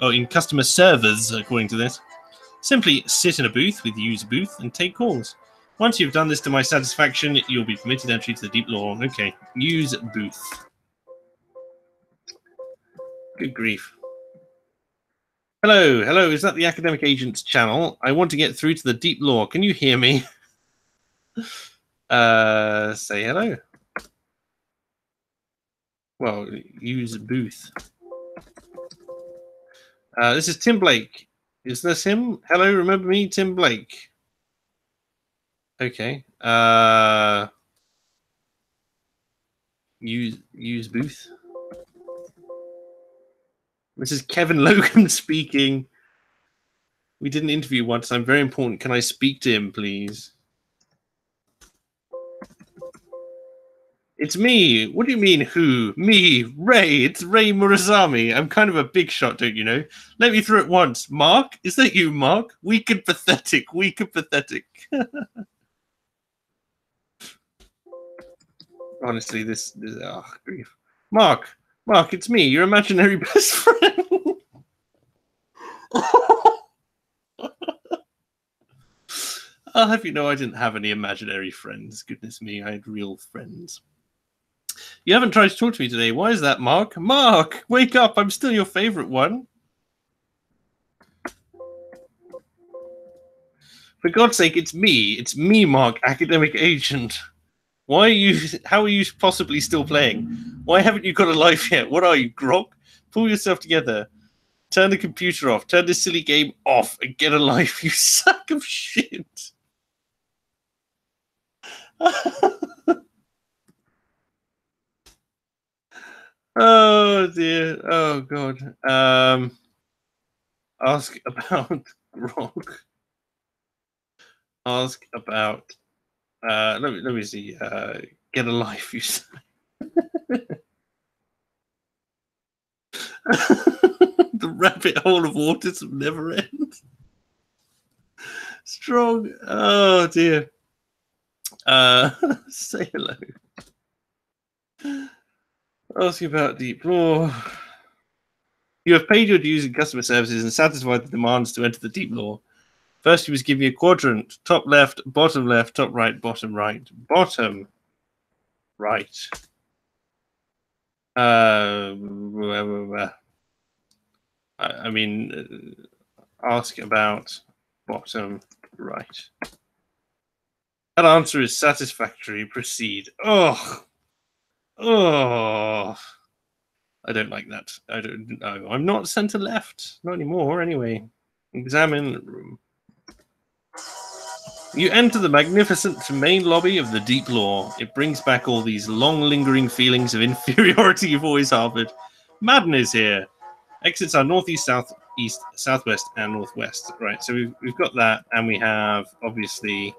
Oh, in customer servers, according to this. Simply sit in a booth with use booth and take calls. Once you've done this to my satisfaction, you'll be permitted entry to the Deep Law. Okay, use booth. Good grief. Hello, hello, is that the Academic Agents channel? I want to get through to the Deep Law. Can you hear me? Say hello. Well, use booth. This is Tim Blake. Is this him? Hello, remember me, Tim Blake. Okay. Use booth. This is Kevin Logan speaking. We did an interview once. I'm very important. Can I speak to him, please? It's me. What do you mean, who? Me, Ray. It's Ray Murazami. I'm kind of a big shot, don't you know? Let me through it once. Mark? Is that you, Mark? Weak and pathetic. Weak and pathetic. Honestly, this oh, grief. Mark, it's me, your imaginary best friend. I'll have you know I didn't have any imaginary friends. Goodness me, I had real friends. You haven't tried to talk to me today. Why is that, Mark? Mark, wake up. I'm still your favorite one. For God's sake, it's me. It's me, Mark, academic agent. Why are you? How are you possibly still playing? Why haven't you got a life yet? What are you, Grok? Pull yourself together. Turn the computer off. Turn this silly game off and get a life, you sack of shit. Oh dear. Oh God. Ask about Grok. Ask about. Let me see. Get a life, you say. The rabbit hole of autism never ends. Strong. Oh dear. Say hello. Ask about deep law. You have paid your dues in customer services and satisfied the demands to enter the deep law. First, you must give me a quadrant: top left, top right, bottom right, bottom right. I mean, ask about bottom right. That answer is satisfactory. Proceed. Oh, I don't like that. I don't know. I'm not center left. Not anymore, anyway. Examine the room. You enter the magnificent main lobby of the Deep Law. It brings back all these long-lingering feelings of inferiority you've always harbored. Madden is here. Exits are northeast, southeast, southwest, and northwest. Right, so we've got that, and we have, obviously,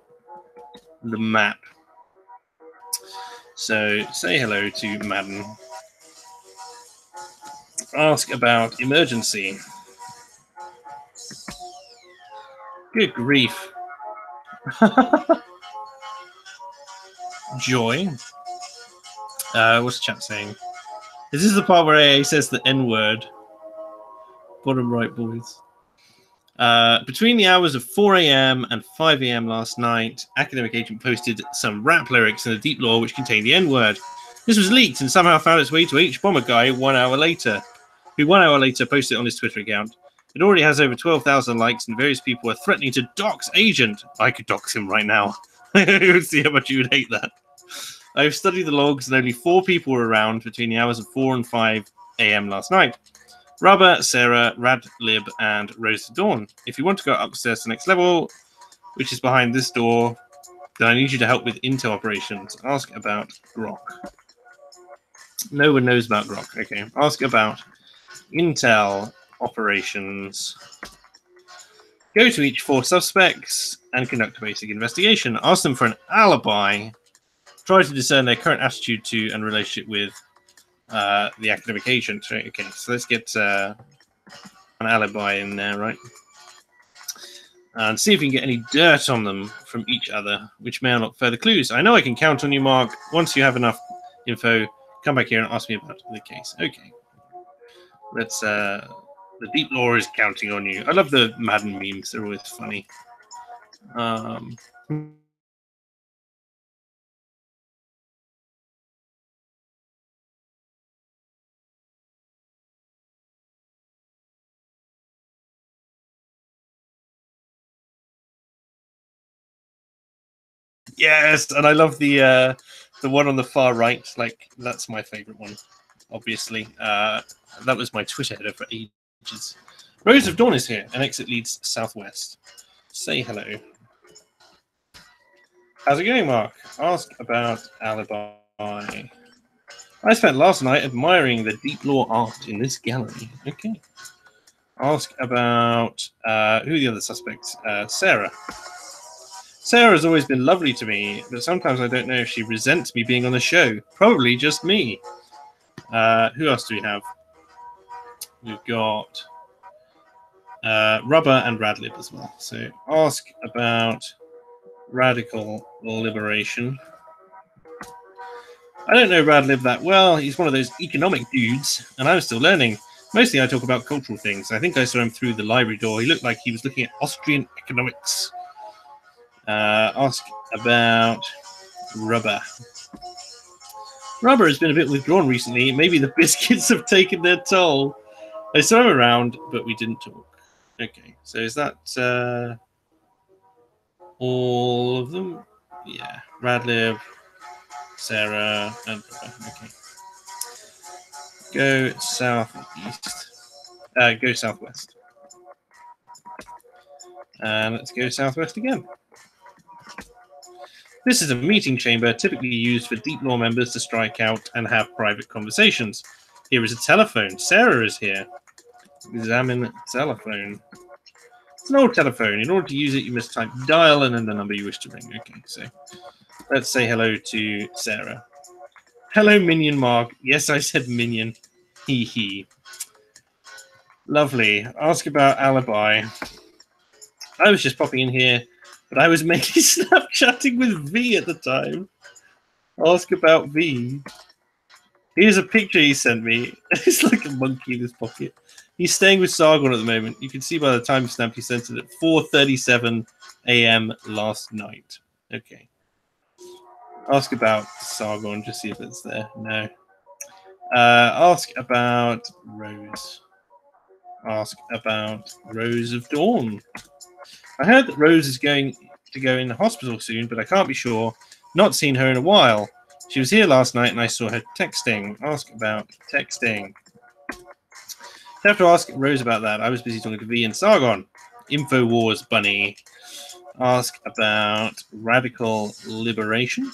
the map. So, say hello to Madden. Ask about emergency. Good grief. Joy. What's the chat saying? Is this the part where AA says the N-word? Bottom right, boys. Between the hours of 4 a.m. and 5 a.m. last night, Academic Agent posted some rap lyrics in the Deep Law which contained the N-word. This was leaked and somehow found its way to H-Bomber Guy 1 hour later, who 1 hour later posted it on his Twitter account. It already has over 12,000 likes, and various people are threatening to dox Agent. I could dox him right now. I would see how much you would hate that. I've studied the logs, and only 4 people were around between the hours of 4 and 5 a.m. last night. Rubber, Sarah, Radlib, and Rose to Dawn. If you want to go upstairs to the next level, which is behind this door, then I need you to help with intel operations. Ask about Grok. No one knows about Grok. Okay. Ask about intel operations. Go to each 4 suspects and conduct a basic investigation. Ask them for an alibi. Try to discern their current attitude to and relationship with the academic agent. Right? Okay, so let's get an alibi in there, right? And see if we can get any dirt on them from each other, which may unlock further clues. I know I can count on you, Mark. Once you have enough info, come back here and ask me about the case. Okay. Let's the Deep Law is counting on you. I love the Madden memes, they're always funny. Yes, and I love the one on the far right. Like, that's my favorite one, obviously. That was my Twitter header for ages. Rose of Dawn is here, and exit leads southwest. Say hello. How's it going, Mark? Ask about alibi. I spent last night admiring the Deep Law art in this gallery. Okay. Ask about who are the other suspects? Sarah. Sarah's always been lovely to me, but sometimes I don't know if she resents me being on the show. Probably just me. Who else do we have? We've got Rubber and Radlib as well. So ask about radical liberation. I don't know Radlib that well. He's one of those economic dudes, and I'm still learning. Mostly I talk about cultural things. I think I saw him through the library door. He looked like he was looking at Austrian economics. Ask about Rubber. Rubber has been a bit withdrawn recently. Maybe the biscuits have taken their toll. I saw him around, but we didn't talk. Okay, so is that all of them? Yeah, Radlib, Sarah, and Rubber. Okay. Go southeast. Go southwest. And let's go southwest again. This is a meeting chamber typically used for deep law members to strike out and have private conversations. Here is a telephone. Sarah is here. Examine telephone. It's an old telephone. In order to use it, you must type dial and then the number you wish to ring. Okay, so let's say hello to Sarah. Hello, Minion Mark. Yes, I said Minion. Hee hee. Lovely. Ask about alibi. I was just popping in here, but I was mainly Snapchatting with V at the time. Ask about V. Here's a picture he sent me. It's like a monkey in his pocket. He's staying with Sargon at the moment. You can see by the timestamp he sent it at 4:37 a.m. last night. Okay. Ask about Sargon, just see if it's there. No. Ask about Rose. Ask about Rose of Dawn. I heard that Rose is going to go in the hospital soon, but I can't be sure. Not seen her in a while. She was here last night and I saw her texting. Ask about texting. I have to ask Rose about that. I was busy talking to V and Sargon. InfoWars Bunny. Ask about radical liberation.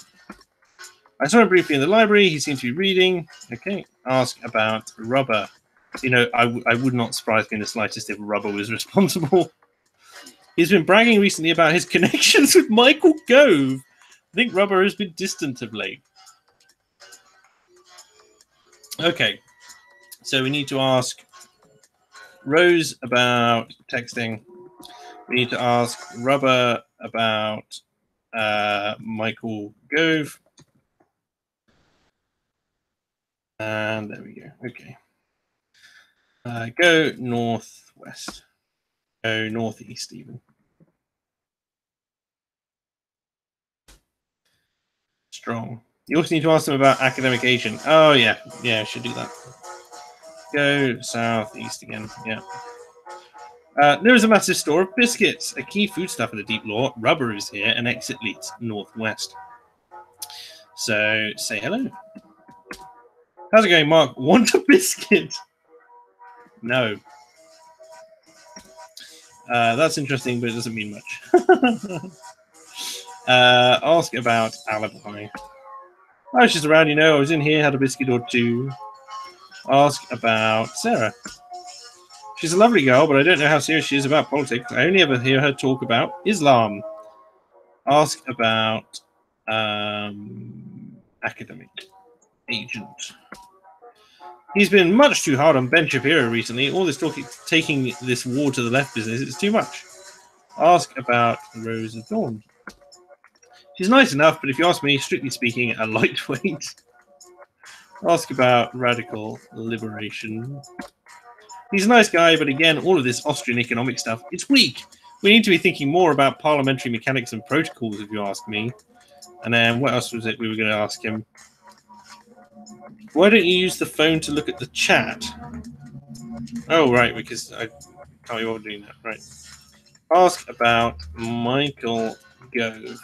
I saw him briefly in the library. He seems to be reading. Okay. Ask about Rubber. You know, I would not surprise me in the slightest if Rubber was responsible. He's been bragging recently about his connections with Michael Gove. I think Rubber has been distant of late. Okay. So we need to ask Rose about texting. We need to ask Rubber about Michael Gove. And there we go. Okay. Go northwest. Go northeast even. Strong. You also need to ask them about academic agent. Oh, yeah. Yeah, I should do that. Go southeast again. Yeah. There is a massive store of biscuits. A key foodstuff in the deep law. Rubber is here, and exit leads northwest. So, say hello. How's it going, Mark? Want a biscuit? No. That's interesting, but it doesn't mean much. Ask about alibi. I was just around, you know. I was in here, had a biscuit or two. Ask about Sarah. She's a lovely girl, but I don't know how serious she is about politics. I only ever hear her talk about Islam. Ask about academic agent. He's been much too hard on Ben Shapiro recently. All this talking, taking this war to the left business, it's too much. Ask about Rose of Dawn. She's nice enough, but if you ask me, strictly speaking, a lightweight. Ask about radical liberation. He's a nice guy, but again, all of this Austrian economic stuff, it's weak. We need to be thinking more about parliamentary mechanics and protocols, if you ask me. And then what else was it we were going to ask him? Why don't you use the phone to look at the chat? Oh, right, because I can't be bothered doing that. Right. Ask about Michael Gove.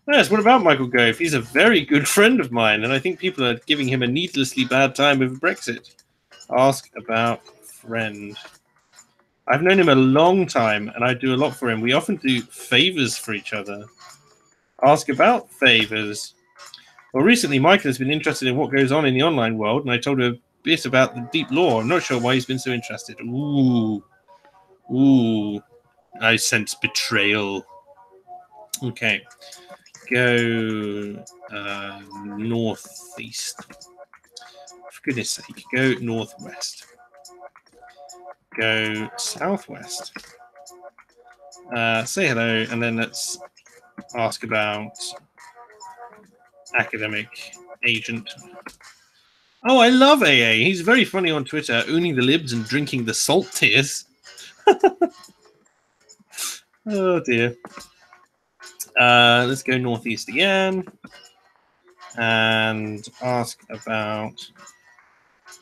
Yes, what about Michael Gove? He's a very good friend of mine, and I think people are giving him a needlessly bad time over Brexit. Ask about friend. I've known him a long time, and I do a lot for him. We often do favors for each other. Ask about favors. Well, recently, Michael has been interested in what goes on in the online world, and I told him a bit about the deep law. I'm not sure why he's been so interested. Ooh. Ooh. I sense betrayal. Okay. Go northeast. For goodness sake, go northwest. Go southwest. Say hello, and then let's ask about academic agent. Oh, I love AA. He's very funny on Twitter, owning the libs and drinking the salt tears. Oh dear. Let's go northeast again and ask about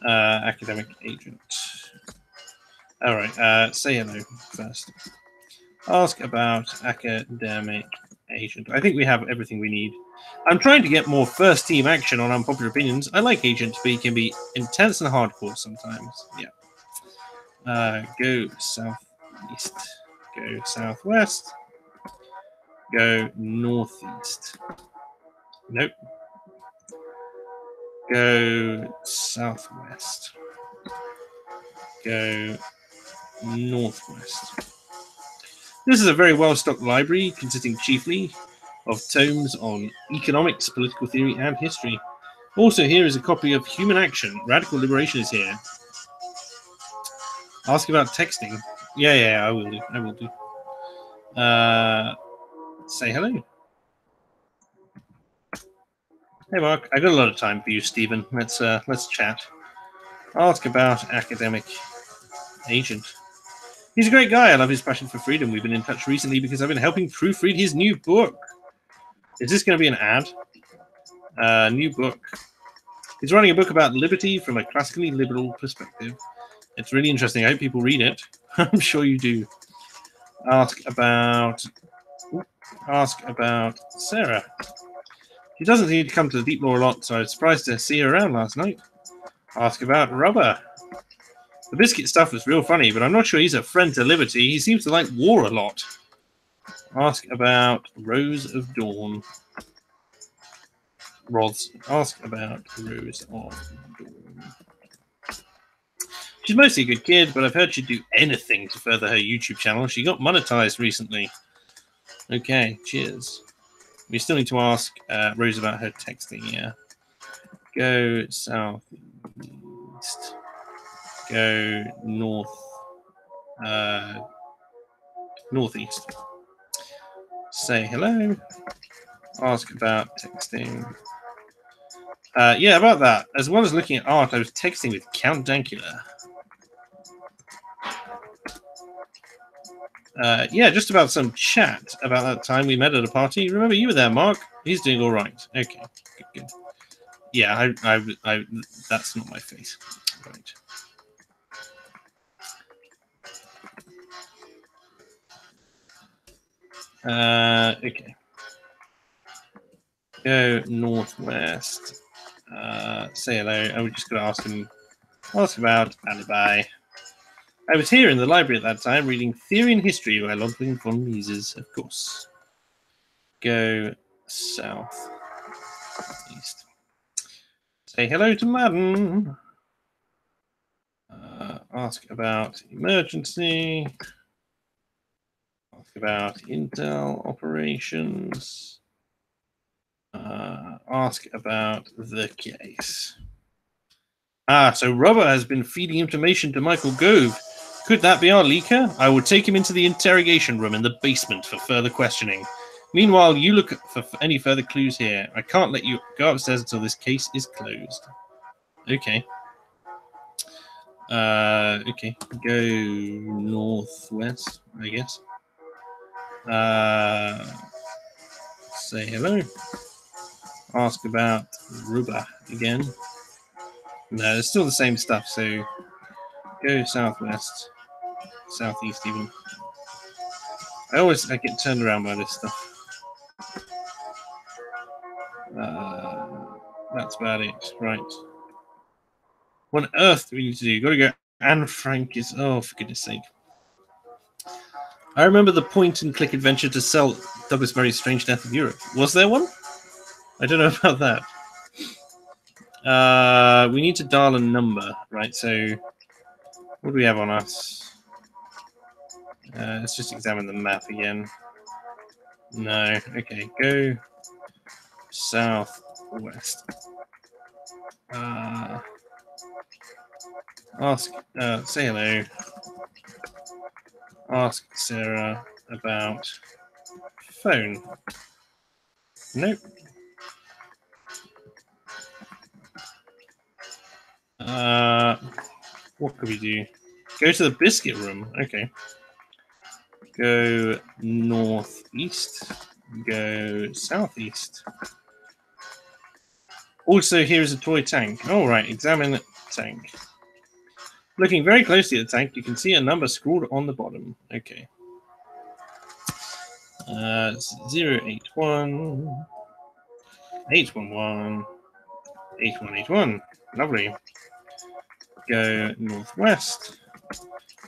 academic agent. All right, say hello first. Ask about academic agent. I think we have everything we need. I'm trying to get more first team action on Unpopular Opinions. I like Agent, but he can be intense and hardcore sometimes. Yeah. Go southeast. Go southwest. Go northeast. Nope. Go southwest. Go northwest. This is a very well-stocked library consisting chiefly of tomes on economics, political theory, and history. Also, here is a copy of Human Action. Radical Liberation is here. Ask about texting. Yeah, I will do. Say hello. Hey, Mark. I got a lot of time for you, Stephen. Let's chat. Ask about academic agent. He's a great guy. I love his passion for freedom. We've been in touch recently because I've been helping proofread his new book. Is this going to be an ad? New book. He's writing a book about liberty from a classically liberal perspective. It's really interesting. I hope people read it. I'm sure you do. Ask about Sarah. She doesn't seem to come to the Deep Law a lot, so I was surprised to see her around last night. Ask about Rubber. The biscuit stuff was real funny, but I'm not sure he's a friend to liberty. He seems to like war a lot. Ask about Rose of Dawn. Ask about Rose of Dawn. She's mostly a good kid, but I've heard she'd do anything to further her YouTube channel. She got monetized recently. Okay, cheers. We still need to ask Rose about her texting, yeah. Go southeast. Go northeast. Say hello. Ask about texting. Yeah, about that. As well as looking at art, I was texting with Count Dankula. Yeah, just about some chat about that time we met at a party. Remember, you were there, Mark. He's doing all right. Okay, good. Yeah, I that's not my face. Right. Okay. Go northwest. Say hello. I was just going to ask about alibi. I was here in the library at that time reading Theory and History by Ludwig von Mises, of course. Go south east. Say hello to Madden. Ask about emergency. Ask about Intel operations. Ask about the case. So Rubber has been feeding information to Michael Gove. Could that be our leaker? I will take him into the interrogation room in the basement for further questioning. Meanwhile, you look for any further clues here. I can't let you go upstairs until this case is closed. Okay. Okay. Go northwest, I guess. Say hello. Ask about Ruba again. No, it's still the same stuff, so go southwest. Southeast even. I get turned around by this stuff. That's about it, right. What on earth do we need to do? Gotta go. Anne Frank is... Oh, for goodness sake. I remember the point-and-click adventure to sell Douglas Murray's Strange Death of Europe. Was there one? I don't know about that. We need to dial a number, right? So, what do we have on us? Let's just examine the map again. No. Okay, go southwest. Ask, say hello. Ask Sarah about phone. Nope. What could we do? Go to the biscuit room. Okay. Go northeast. Go southeast. Also, here is a toy tank. All right, examine tank. Looking very closely at the tank, you can see a number scrawled on the bottom. Okay. 081 811 8181. Lovely. Go northwest.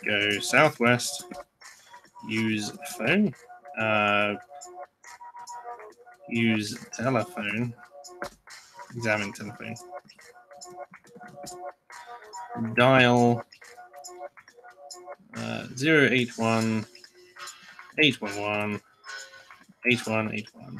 Go southwest. Use phone. Use telephone. Examine telephone. Dial 081 811 8181.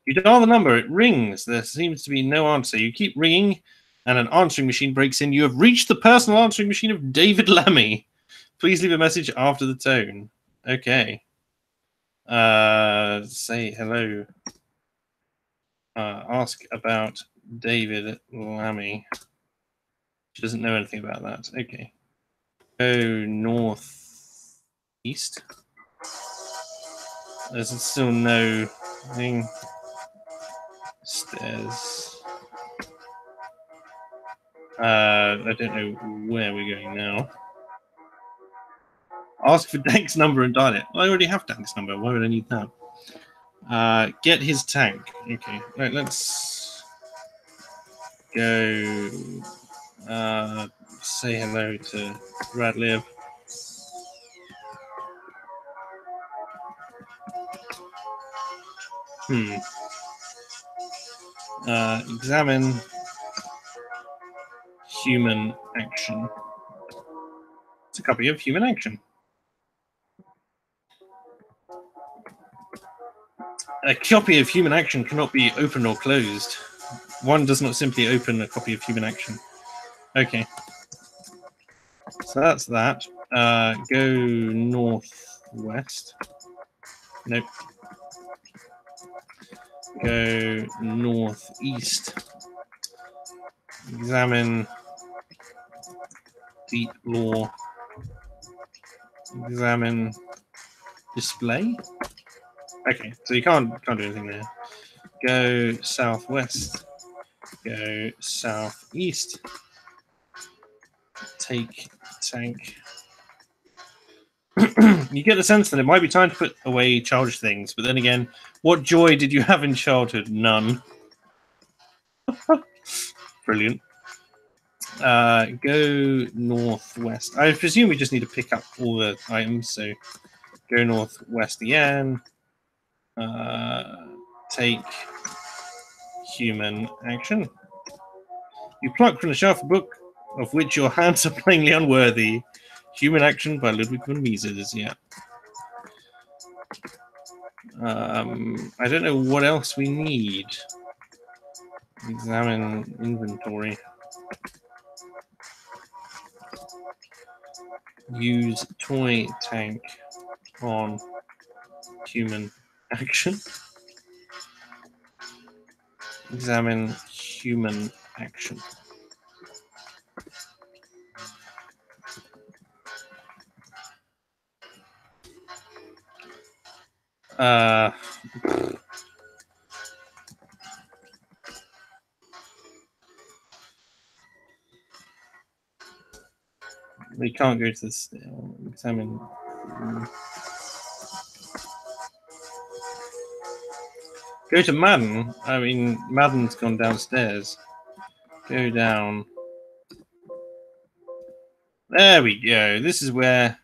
You dial the number, it rings. There seems to be no answer. You keep ringing, and an answering machine breaks in. You have reached the personal answering machine of David Lammy. Please leave a message after the tone. Okay. Say hello. Ask about David Lammy. She doesn't know anything about that. Okay. Go northeast. There's still no thing. Stairs. I don't know where we're going now. Ask for Dank's number and dial it. Well, I already have Dank's number. Why would I need that? Get his tank. Okay. Right, let's go say hello to Radlib. Examine human action. It's a copy of human action. A copy of human action cannot be opened or closed. One does not simply open a copy of human action. Okay. So that's that. Go northwest. Nope. Go northeast. Examine deep law. Examine display. Okay, so you can't do anything there. Go southwest. Go southeast. Take tank. You get the sense that it might be time to put away childish things, but then again, what joy did you have in childhood? None. Brilliant. Go northwest. I presume we just need to pick up all the items, so go northwest again. Take human action. You pluck from the shelf a book of which your hands are plainly unworthy. Human Action by Ludwig von Mises, yeah. I don't know what else we need. Examine inventory. Use toy tank on human action. Examine human action. We can't go to this. Examine. Go to Madden. I mean, Madden's gone downstairs. Go down. There we go. This is where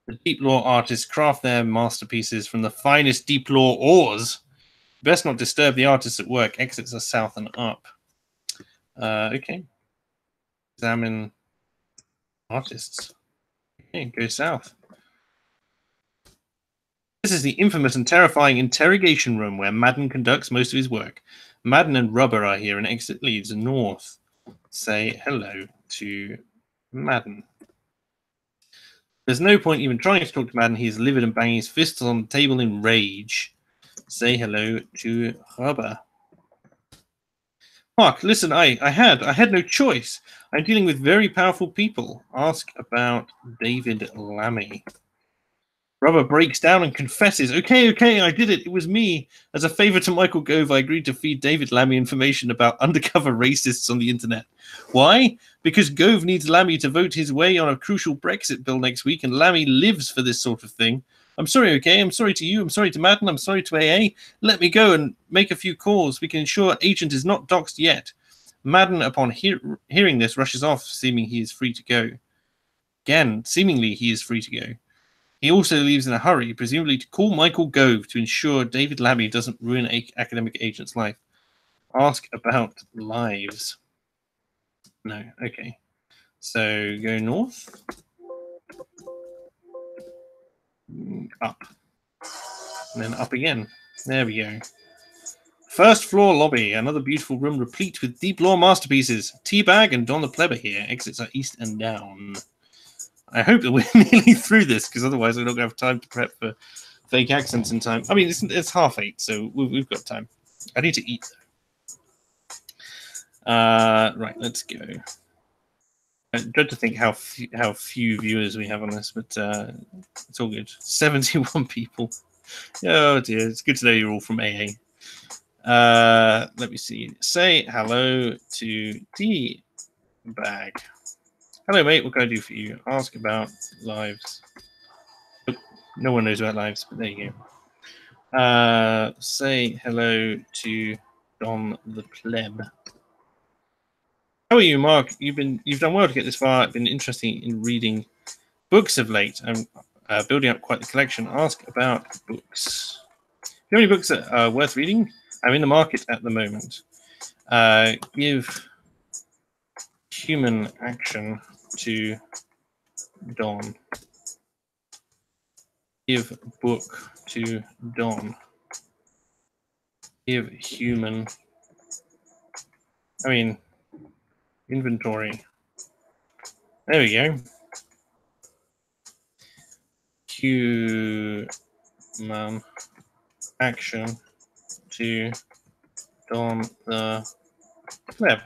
the deep law artists craft their masterpieces from the finest deep law ores. Best not disturb the artists at work. Exits are south and up. Okay. Examine artists. Okay, go south. This is the infamous and terrifying interrogation room where Madden conducts most of his work. Madden and Rubber are here, and exit leads north. Say hello to Madden. There's no point even trying to talk to Madden. He's livid and banging his fists on the table in rage. Say hello to Rubber. Mark, listen, I had no choice. I'm dealing with very powerful people. Ask about David Lammy. Rubber breaks down and confesses. Okay, I did it. It was me. As a favor to Michael Gove, I agreed to feed David Lammy information about undercover racists on the internet. Why? Because Gove needs Lammy to vote his way on a crucial Brexit bill next week, and Lammy lives for this sort of thing. I'm sorry, okay? I'm sorry to you. I'm sorry to Madden. I'm sorry to AA. Let me go and make a few calls. We can ensure Agent is not doxed yet. Madden, upon hearing this, rushes off, seeming he is free to go. Again, seemingly he is free to go. He also leaves in a hurry, presumably to call Michael Gove to ensure David Lammy doesn't ruin Academic Agent's life. Ask about lives. No, okay. So go north. Up. And then up again. There we go. First floor lobby. Another beautiful room replete with deep lore masterpieces. Teabag and Don the Plebber here. Exits are east and down. I hope that we're nearly through this, because otherwise we're not going to have time to prep for fake accents in time. I mean, it's 8:30, so we've got time. I need to eat, though. Right, let's go. I dread to think how few viewers we have on this, but it's all good. 71 people. Oh, dear. It's good to know you're all from AA. Let me see. Say hello to Teabag. Hello, mate. What can I do for you? Ask about lives. Oh, no one knows about lives, but there you go. Say hello to Don the Pleb. How are you, Mark? You've done well to get this far. I've been interested in reading books of late. I'm building up quite the collection. Ask about books. Do you have any books that are worth reading? I'm in the market at the moment. Give Human Action to Don. Give book to Don. Give human. Inventory. There we go. Human action to Don the Pleb.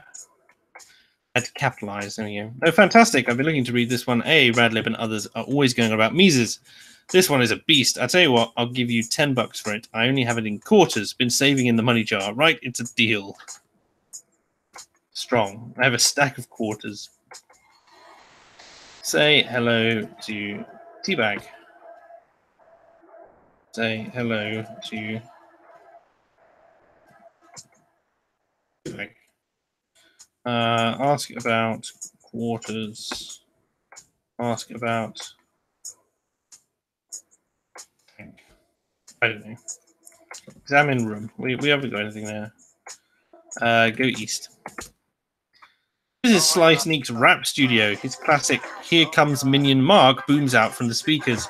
I had to capitalize. There we go. Oh, fantastic. I've been looking to read this one. Radlib and others are always going on about Mises. This one is a beast. I tell you what, I'll give you $10 for it. I only have it in quarters. Been saving in the money jar. Right, it's a deal. Strong. I have a stack of quarters. Say hello to Teabag. Say hello to Teabag. Ask about quarters. Ask about. I don't know. Examine room. We haven't got anything there. Go east. This is Sly Sneak's rap studio. His classic "Here Comes Minion Mark" booms out from the speakers.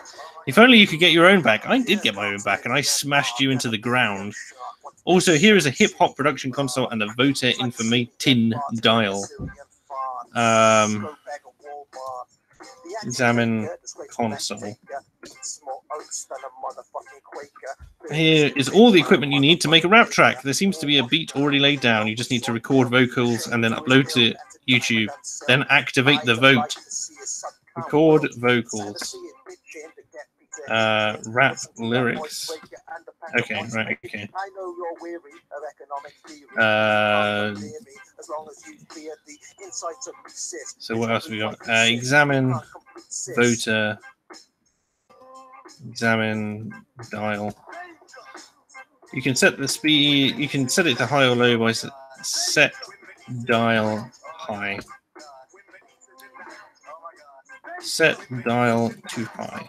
If only you could get your own back. I did get my own back, and I smashed you into the ground. Also, here is a hip-hop production console and a voter information dial. Examine console. Here is all the equipment you need to make a rap track. There seems to be a beat already laid down. You just need to record vocals and then upload to YouTube. Then activate the vote. Record vocals. Rap lyrics. Okay, right, okay. So what else have we got? Examine voter. Examine dial. You can set the speed. You can set it to high or low by set dial high. Set dial to high.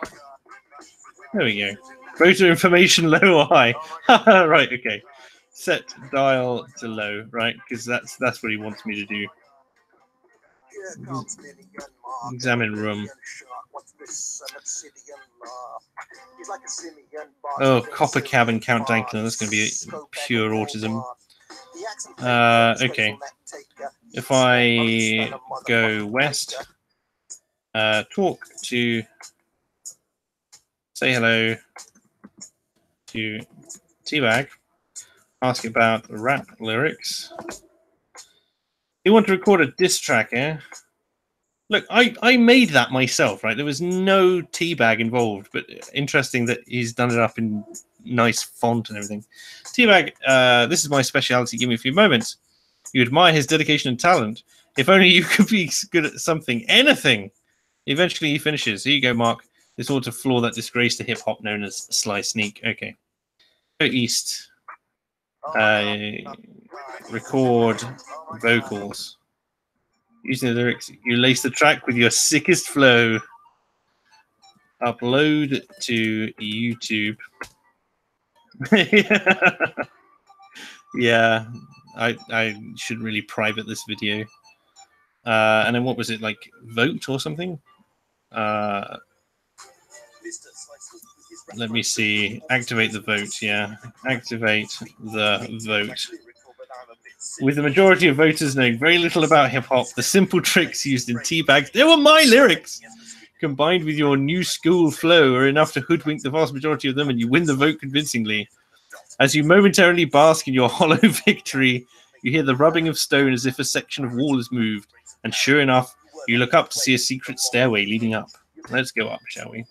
There we go. Voter information low or high. Right, okay. Set dial to low, right? Because that's what he wants me to do. Examine room. Oh, Copper Cabin Count Dankler. That's going to be pure autism. Okay. If I go west, talk to, say hello to Teabag, ask about rap lyrics. You want to record a diss track, eh? Look, I made that myself, right? There was no Teabag involved, but interesting that he's done it up in nice font and everything. Teabag, this is my speciality. Give me a few moments. You admire his dedication and talent. If only you could be good at something, anything. Eventually he finishes. Here you go, Mark. This ought to floor that disgrace to hip-hop known as Sly Sneak. Okay. Go east. Record vocals. Using the lyrics, you lace the track with your sickest flow. Upload to YouTube. Yeah, I should really private this video. And then what was it, like vote or something? Let me see. Activate the vote. Yeah, activate the vote. With the majority of voters knowing very little about hip-hop, the simple tricks used in Teabag, they were my lyrics, combined with your new school flow, are enough to hoodwink the vast majority of them, and you win the vote convincingly. As you momentarily bask in your hollow victory, you hear the rubbing of stone as if a section of wall is moved, and sure enough, you look up to see a secret stairway leading up. Let's go up, shall we?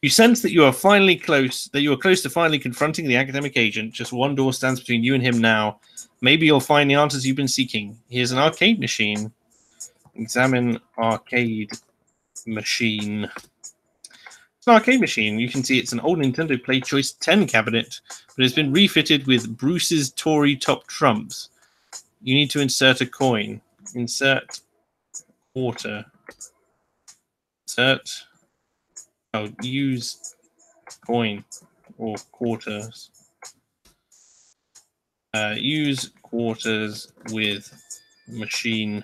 You sense that you are close to finally confronting the academic agent. Just one door stands between you and him now. Maybe you'll find the answers you've been seeking. Here's an arcade machine. Examine arcade machine. It's an arcade machine. You can see it's an old Nintendo Play Choice 10 cabinet, but it's been refitted with Bruce's Tory top trumps. You need to insert a coin. Insert quarter. Insert. Oh, use coin or quarters. Use quarters with machine.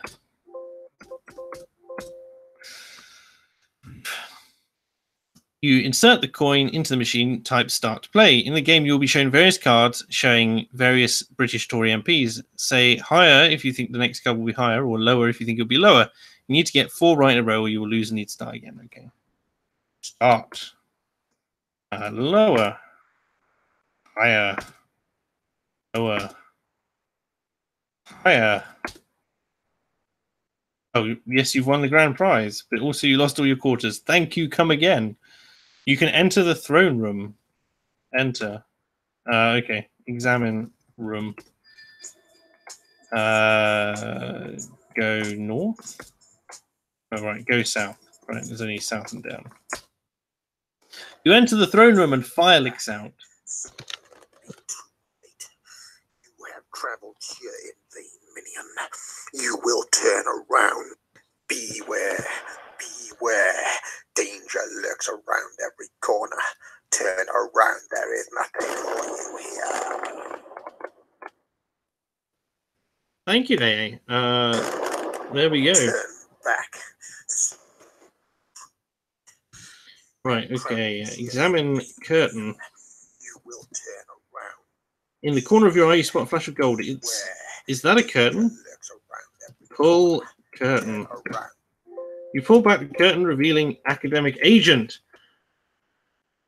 You insert the coin into the machine, type start to play. In the game, you'll be shown various cards showing various British Tory MPs. Say higher if you think the next card will be higher, or lower if you think it'll be lower. You need to get 4 right in a row or you will lose and need to start again. Okay. Start. Lower. Higher. Lower. Higher. Oh, yes, you've won the grand prize, but also you lost all your quarters. Thank you, come again. You can enter the throne room. Enter. Okay. Examine room. Go north. Oh, right, go south. Right, there's only south and down. You enter the throne room and fire licks out. You have traveled here in vain, minion. You will turn around. Beware, beware. Danger lurks around every corner. Turn around, there is nothing for you here. Thank you, AA. There we go. Turn back. Right, okay. Examine curtain. You will turn around. In the corner of your eye, you spot a flash of gold. Is that a curtain? Pull curtain. You pull back the curtain, revealing academic agent.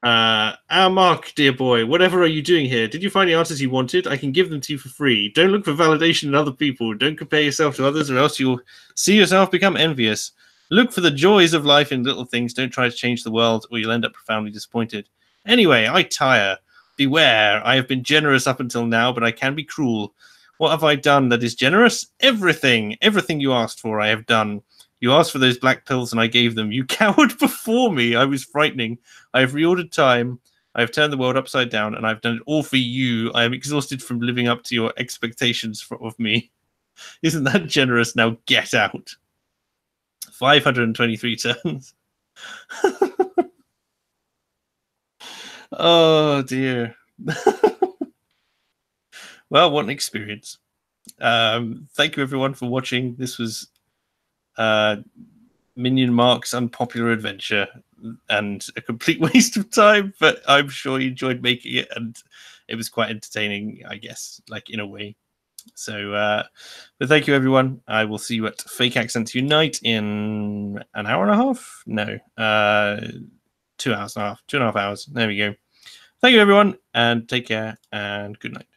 Mark, dear boy, whatever are you doing here? Did you find the answers you wanted? I can give them to you for free. Don't look for validation in other people. Don't compare yourself to others, or else you'll see yourself become envious. Look for the joys of life in little things. Don't try to change the world, or you'll end up profoundly disappointed. Anyway, I tire. Beware. I have been generous up until now, but I can be cruel. What have I done that is generous? Everything. Everything you asked for, I have done. You asked for those black pills, and I gave them. You cowered before me. I was frightening. I have reordered time. I have turned the world upside down, and I've done it all for you. I am exhausted from living up to your expectations of me. Isn't that generous? Now get out. 523 turns. Oh, dear. Well, what an experience. Thank you, everyone, for watching. This was Minion Mark's Unpopular Adventure, and a complete waste of time, but I'm sure you enjoyed making it, and it was quite entertaining, I guess, like in a way. So, but thank you, everyone. I will see you at Fake Accents Unite in an hour and a half. No, 2 hours and a half, 2.5 hours. There we go. Thank you, everyone, and take care, and good night.